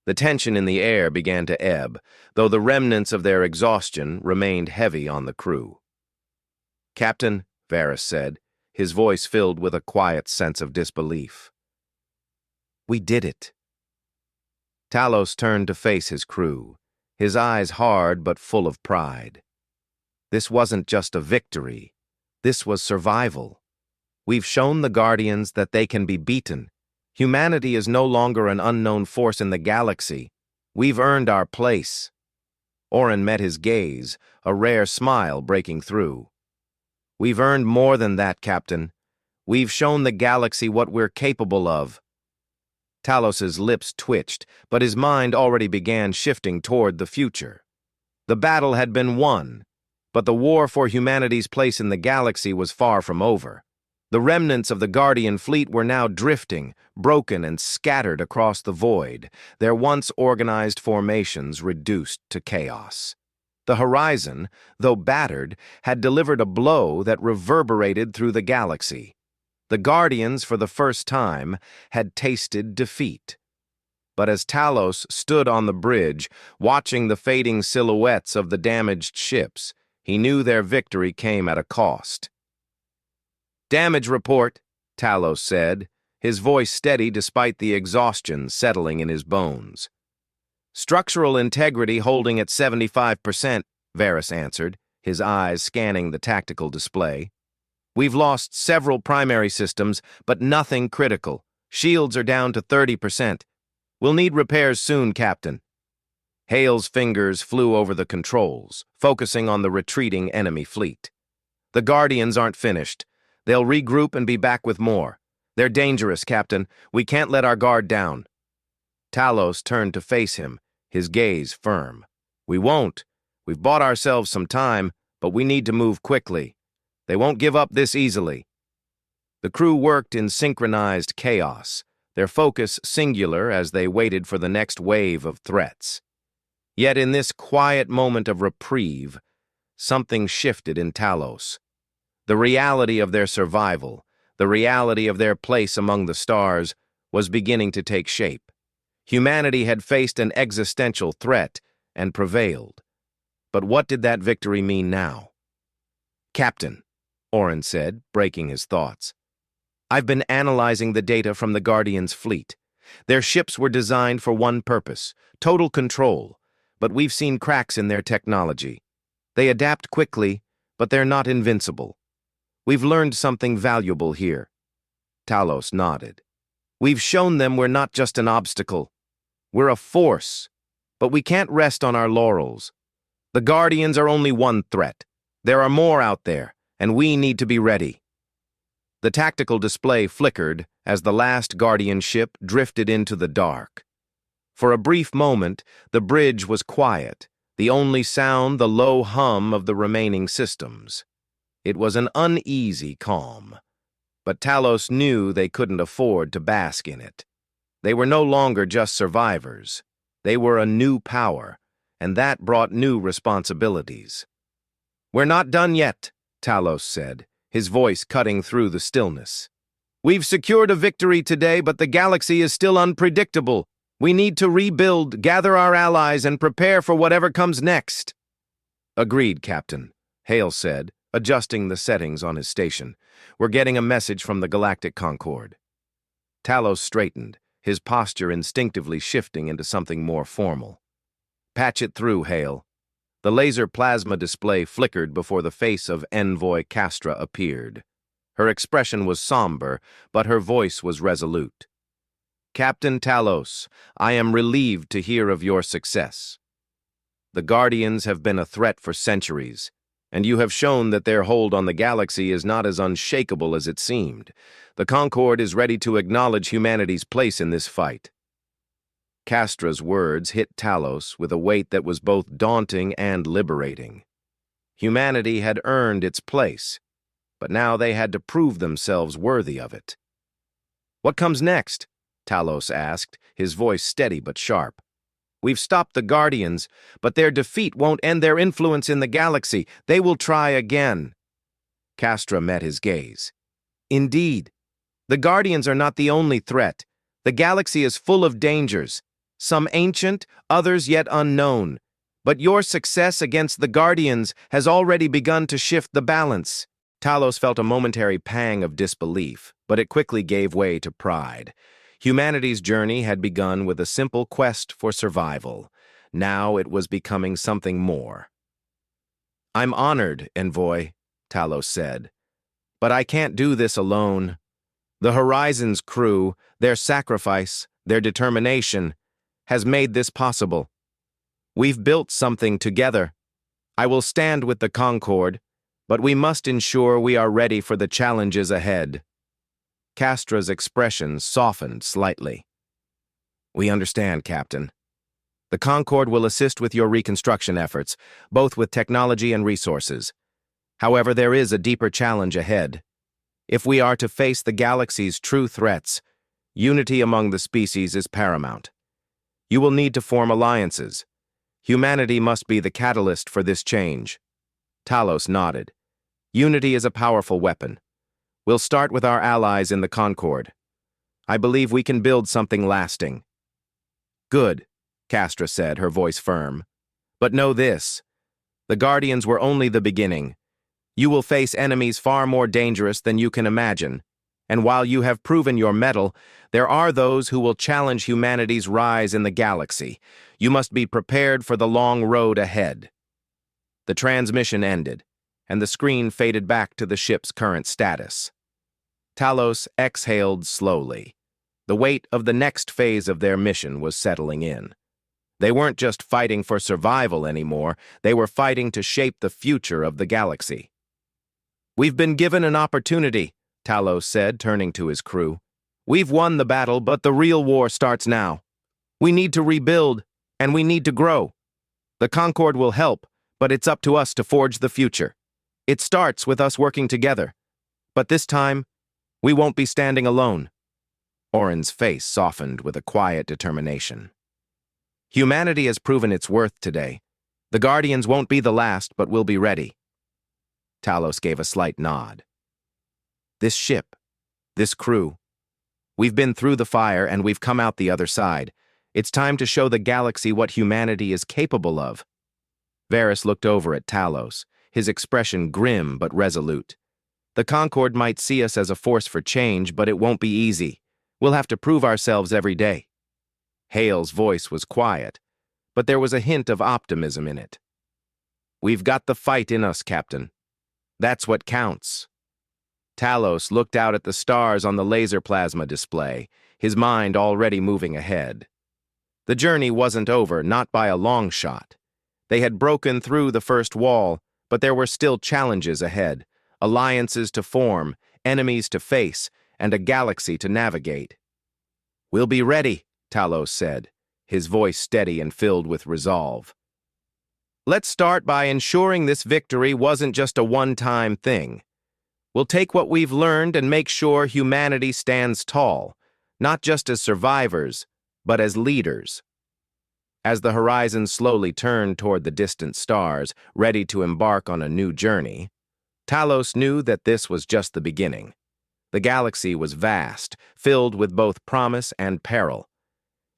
S1: The tension in the air began to ebb, though the remnants of their exhaustion remained heavy on the crew. "Captain," Varys said, his voice filled with a quiet sense of disbelief. "We did it." Talos turned to face his crew, his eyes hard but full of pride. This wasn't just a victory. This was survival. We've shown the Guardians that they can be beaten. Humanity is no longer an unknown force in the galaxy. We've earned our place. Oren met his gaze, a rare smile breaking through. "We've earned more than that, Captain. We've shown the galaxy what we're capable of." Talos's lips twitched, but his mind already began shifting toward the future. The battle had been won, but the war for humanity's place in the galaxy was far from over. The remnants of the Guardian fleet were now drifting, broken and scattered across the void, their once organized formations reduced to chaos. The Horizon, though battered, had delivered a blow that reverberated through the galaxy. The Guardians, for the first time, had tasted defeat. But as Talos stood on the bridge, watching the fading silhouettes of the damaged ships, he knew their victory came at a cost. "Damage report," Talos said, his voice steady despite the exhaustion settling in his bones. "Structural integrity holding at 75%, Varys answered, his eyes scanning the tactical display. "We've lost several primary systems, but nothing critical. Shields are down to 30%. We'll need repairs soon, Captain." Hale's fingers flew over the controls, focusing on the retreating enemy fleet. "The Guardians aren't finished. They'll regroup and be back with more. They're dangerous, Captain. We can't let our guard down." Talos turned to face him, his gaze firm. "We won't. We've bought ourselves some time, but we need to move quickly. They won't give up this easily." The crew worked in synchronized chaos, their focus singular as they waited for the next wave of threats. Yet in this quiet moment of reprieve, something shifted in Talos. The reality of their survival, the reality of their place among the stars, was beginning to take shape. Humanity had faced an existential threat and prevailed. But what did that victory mean now? "Captain," Oren said, breaking his thoughts, "I've been analyzing the data from the Guardians' fleet. Their ships were designed for one purpose, total control, but we've seen cracks in their technology. They adapt quickly, but they're not invincible. We've learned something valuable here." Talos nodded. "We've shown them we're not just an obstacle. We're a force, but we can't rest on our laurels. The Guardians are only one threat. There are more out there, and we need to be ready." The tactical display flickered as the last Guardian ship drifted into the dark. For a brief moment, the bridge was quiet, the only sound the low hum of the remaining systems. It was an uneasy calm, but Talos knew they couldn't afford to bask in it. They were no longer just survivors. They were a new power, and that brought new responsibilities. "We're not done yet," Talos said, his voice cutting through the stillness. "We've secured a victory today, but the galaxy is still unpredictable. We need to rebuild, gather our allies, and prepare for whatever comes next." "Agreed, Captain," Hale said, adjusting the settings on his station. "We're getting a message from the Galactic Concord." Talos straightened, his posture instinctively shifting into something more formal. "Patch it through, Hale." The laser plasma display flickered before the face of Envoy Castra appeared. Her expression was somber, but her voice was resolute. "Captain Talos, I am relieved to hear of your success. The Guardians have been a threat for centuries, and you have shown that their hold on the galaxy is not as unshakable as it seemed. The Concord is ready to acknowledge humanity's place in this fight." Castra's words hit Talos with a weight that was both daunting and liberating. Humanity had earned its place, but now they had to prove themselves worthy of it. "What comes next?" Talos asked, his voice steady but sharp. "We've stopped the Guardians, but their defeat won't end their influence in the galaxy. They will try again." Castra met his gaze. "Indeed, the Guardians are not the only threat. The galaxy is full of dangers, some ancient, others yet unknown. But your success against the Guardians has already begun to shift the balance." Talos felt a momentary pang of disbelief, but it quickly gave way to pride. Humanity's journey had begun with a simple quest for survival. Now it was becoming something more. "I'm honored, Envoy," Talos said, "but I can't do this alone. The Horizon's crew, their sacrifice, their determination, has made this possible. We've built something together. I will stand with the Concord, but we must ensure we are ready for the challenges ahead." Castra's expression softened slightly. "We understand, Captain. The Concord will assist with your reconstruction efforts, both with technology and resources. However, there is a deeper challenge ahead. If we are to face the galaxy's true threats, unity among the species is paramount. You will need to form alliances. Humanity must be the catalyst for this change." Talos nodded. "Unity is a powerful weapon. We'll start with our allies in the Concord. I believe we can build something lasting." "Good," Castra said, her voice firm. "But know this. The Guardians were only the beginning. You will face enemies far more dangerous than you can imagine. And while you have proven your mettle, there are those who will challenge humanity's rise in the galaxy. You must be prepared for the long road ahead." The transmission ended, and the screen faded back to the ship's current status. Talos exhaled slowly. The weight of the next phase of their mission was settling in. They weren't just fighting for survival anymore, they were fighting to shape the future of the galaxy. "We've been given an opportunity," Talos said, turning to his crew. "We've won the battle, but the real war starts now. We need to rebuild, and we need to grow. The Concord will help, but it's up to us to forge the future. It starts with us working together. But this time, we won't be standing alone." Orin's face softened with a quiet determination. "Humanity has proven its worth today. The Guardians won't be the last, but will be ready." Talos gave a slight nod. "This ship, this crew, we've been through the fire and we've come out the other side. It's time to show the galaxy what humanity is capable of." Varys looked over at Talos, his expression grim but resolute. "The Concord might see us as a force for change, but it won't be easy. We'll have to prove ourselves every day." Hale's voice was quiet, but there was a hint of optimism in it. "We've got the fight in us, Captain. That's what counts." Talos looked out at the stars on the laser plasma display, his mind already moving ahead. The journey wasn't over, not by a long shot. They had broken through the first wall, but there were still challenges ahead, alliances to form, enemies to face, and a galaxy to navigate. "We'll be ready," Talos said, his voice steady and filled with resolve. "Let's start by ensuring this victory wasn't just a one-time thing. We'll take what we've learned and make sure humanity stands tall, not just as survivors, but as leaders." As the horizon slowly turned toward the distant stars, ready to embark on a new journey, Talos knew that this was just the beginning. The galaxy was vast, filled with both promise and peril.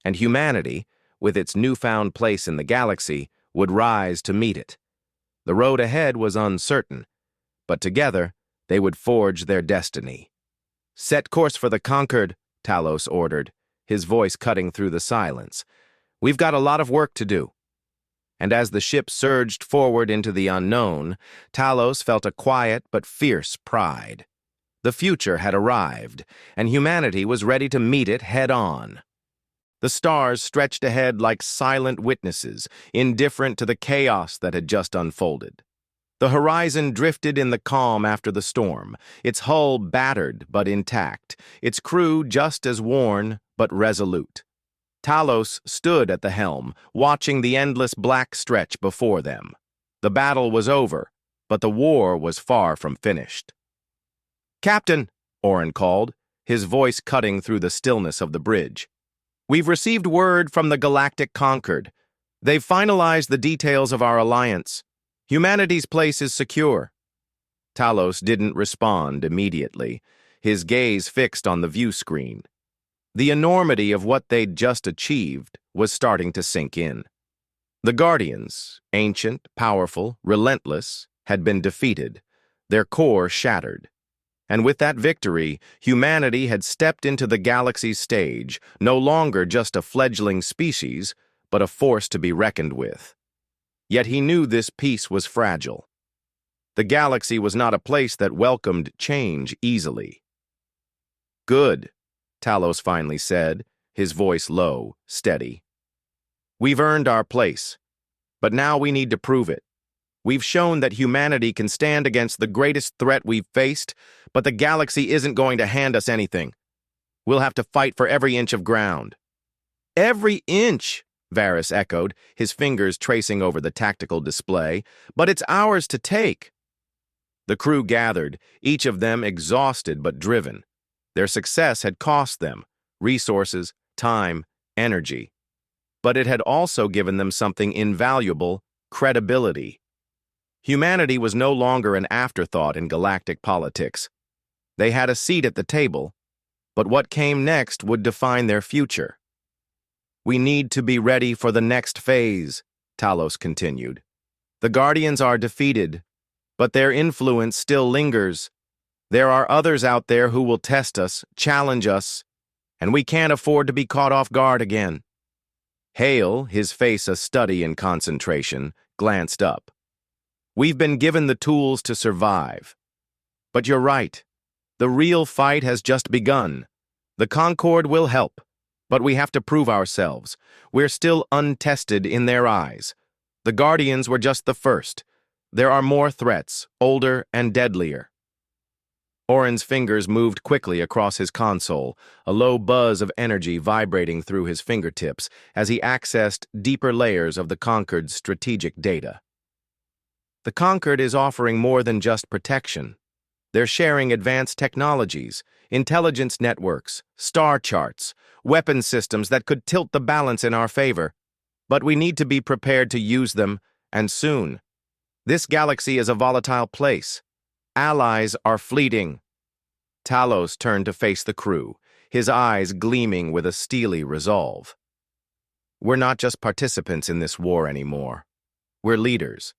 S1: And humanity, with its newfound place in the galaxy, would rise to meet it. The road ahead was uncertain, but together they would forge their destiny. "Set course for the Concord," Talos ordered, his voice cutting through the silence. "We've got a lot of work to do." And as the ship surged forward into the unknown, Talos felt a quiet but fierce pride. The future had arrived, and humanity was ready to meet it head-on. The stars stretched ahead like silent witnesses, indifferent to the chaos that had just unfolded. The horizon drifted in the calm after the storm, its hull battered but intact, its crew just as worn but resolute. Talos stood at the helm, watching the endless black stretch before them. The battle was over, but the war was far from finished. "Captain," Orin called, his voice cutting through the stillness of the bridge. "We've received word from the Galactic Concord. They've finalized the details of our alliance. Humanity's place is secure." Talos didn't respond immediately, his gaze fixed on the view screen. The enormity of what they'd just achieved was starting to sink in. The Guardians, ancient, powerful, relentless, had been defeated, their core shattered. And with that victory, humanity had stepped into the galaxy's stage, no longer just a fledgling species, but a force to be reckoned with. Yet he knew this peace was fragile. The galaxy was not a place that welcomed change easily. "Good," Talos finally said, his voice low, steady. "We've earned our place, but now we need to prove it. We've shown that humanity can stand against the greatest threat we've faced, but the galaxy isn't going to hand us anything. We'll have to fight for every inch of ground." "Every inch," Varys echoed, his fingers tracing over the tactical display. "But it's ours to take." The crew gathered, each of them exhausted but driven. Their success had cost them resources, time, energy. But it had also given them something invaluable: credibility. Humanity was no longer an afterthought in galactic politics. They had a seat at the table, but what came next would define their future. "We need to be ready for the next phase," Talos continued. "The Guardians are defeated, but their influence still lingers. There are others out there who will test us, challenge us, and we can't afford to be caught off guard again." Hale, his face a study in concentration, glanced up. "We've been given the tools to survive. But you're right. The real fight has just begun. The Concord will help, but we have to prove ourselves. We're still untested in their eyes. The Guardians were just the first. There are more threats, older and deadlier." Orin's fingers moved quickly across his console, a low buzz of energy vibrating through his fingertips as he accessed deeper layers of the Concord's strategic data. The Concord is offering more than just protection. They're sharing advanced technologies, intelligence networks, star charts, weapon systems that could tilt the balance in our favor. But we need to be prepared to use them, and soon. This galaxy is a volatile place. Allies are fleeting. Talos turned to face the crew, his eyes gleaming with a steely resolve. "We're not just participants in this war anymore. We're leaders.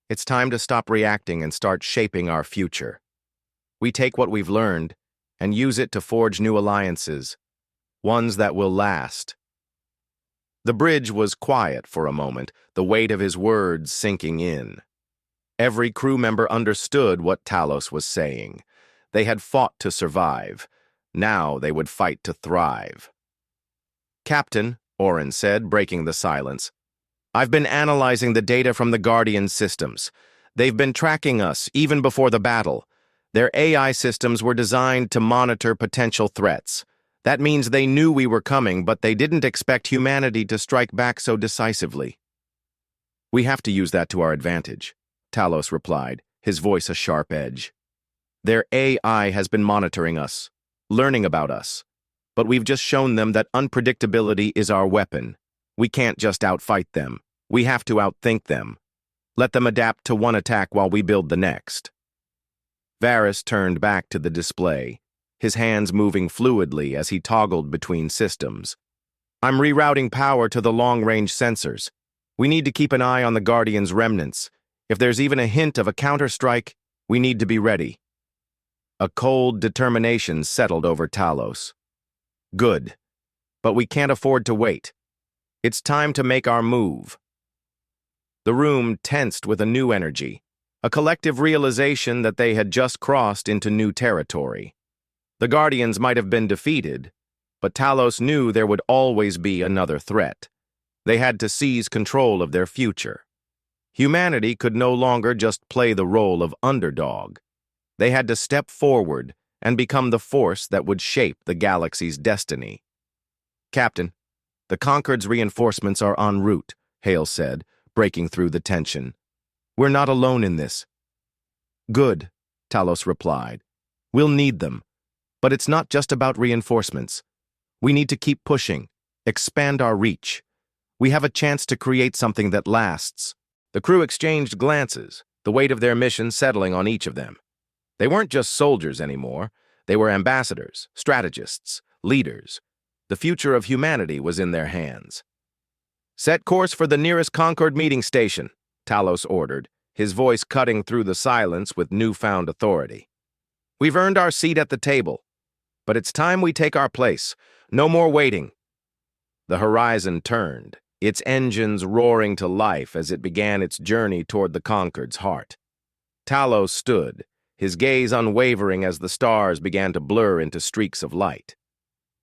S1: It's time to stop reacting and start shaping our future. We take what we've learned and use it to forge new alliances, ones that will last." The bridge was quiet for a moment, the weight of his words sinking in. Every crew member understood what Talos was saying. They had fought to survive. Now they would fight to thrive. "Captain," Orin said, breaking the silence, "I've been analyzing the data from the Guardian systems. They've been tracking us even before the battle. Their AI systems were designed to monitor potential threats. That means they knew we were coming, but they didn't expect humanity to strike back so decisively." "We have to use that to our advantage," Talos replied, his voice a sharp edge. "Their AI has been monitoring us, learning about us, but we've just shown them that unpredictability is our weapon. We can't just outfight them. We have to outthink them. Let them adapt to one attack while we build the next." Varys turned back to the display, his hands moving fluidly as he toggled between systems. "I'm rerouting power to the long-range sensors. We need to keep an eye on the Guardian's remnants. If there's even a hint of a counterstrike, we need to be ready." A cold determination settled over Talos. "Good. But we can't afford to wait. It's time to make our move." The room tensed with a new energy, a collective realization that they had just crossed into new territory. The Guardians might have been defeated, but Talos knew there would always be another threat. They had to seize control of their future. Humanity could no longer just play the role of underdog. They had to step forward and become the force that would shape the galaxy's destiny. "Captain, the Concord's reinforcements are en route," Hale said, breaking through the tension. "We're not alone in this." "Good," Talos replied. "We'll need them. But it's not just about reinforcements. We need to keep pushing, expand our reach. We have a chance to create something that lasts." The crew exchanged glances, the weight of their mission settling on each of them. They weren't just soldiers anymore. They were ambassadors, strategists, leaders. The future of humanity was in their hands. "Set course for the nearest Concord meeting station," Talos ordered, his voice cutting through the silence with newfound authority. "We've earned our seat at the table, but it's time we take our place. No more waiting." The Horizon turned, its engines roaring to life as it began its journey toward the Concord's heart. Talos stood, his gaze unwavering as the stars began to blur into streaks of light.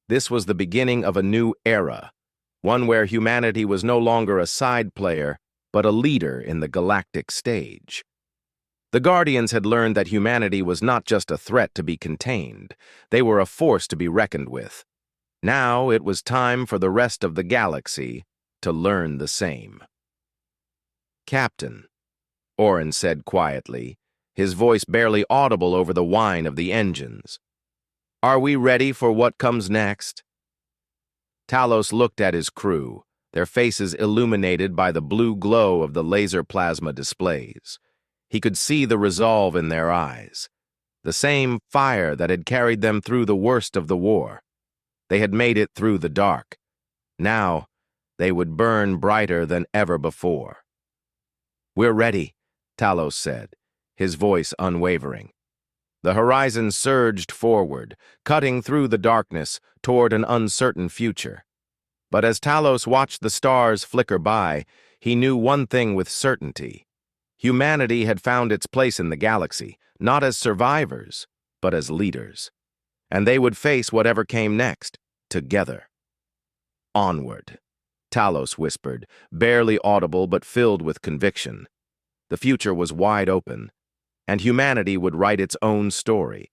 S1: This was the beginning of a new era, one where humanity was no longer a side player, but a leader in the galactic stage. The Guardians had learned that humanity was not just a threat to be contained, they were a force to be reckoned with. Now it was time for the rest of the galaxy to learn the same. "Captain," Orin said quietly, his voice barely audible over the whine of the engines. "Are we ready for what comes next?" Talos looked at his crew, their faces illuminated by the blue glow of the laser plasma displays. He could see the resolve in their eyes, the same fire that had carried them through the worst of the war. They had made it through the dark. Now, they would burn brighter than ever before. "We're ready," Talos said, his voice unwavering. The Horizon surged forward, cutting through the darkness toward an uncertain future. But as Talos watched the stars flicker by, he knew one thing with certainty. Humanity had found its place in the galaxy, not as survivors, but as leaders. And they would face whatever came next, together. "Onward," Talos whispered, barely audible but filled with conviction. The future was wide open, and humanity would write its own story.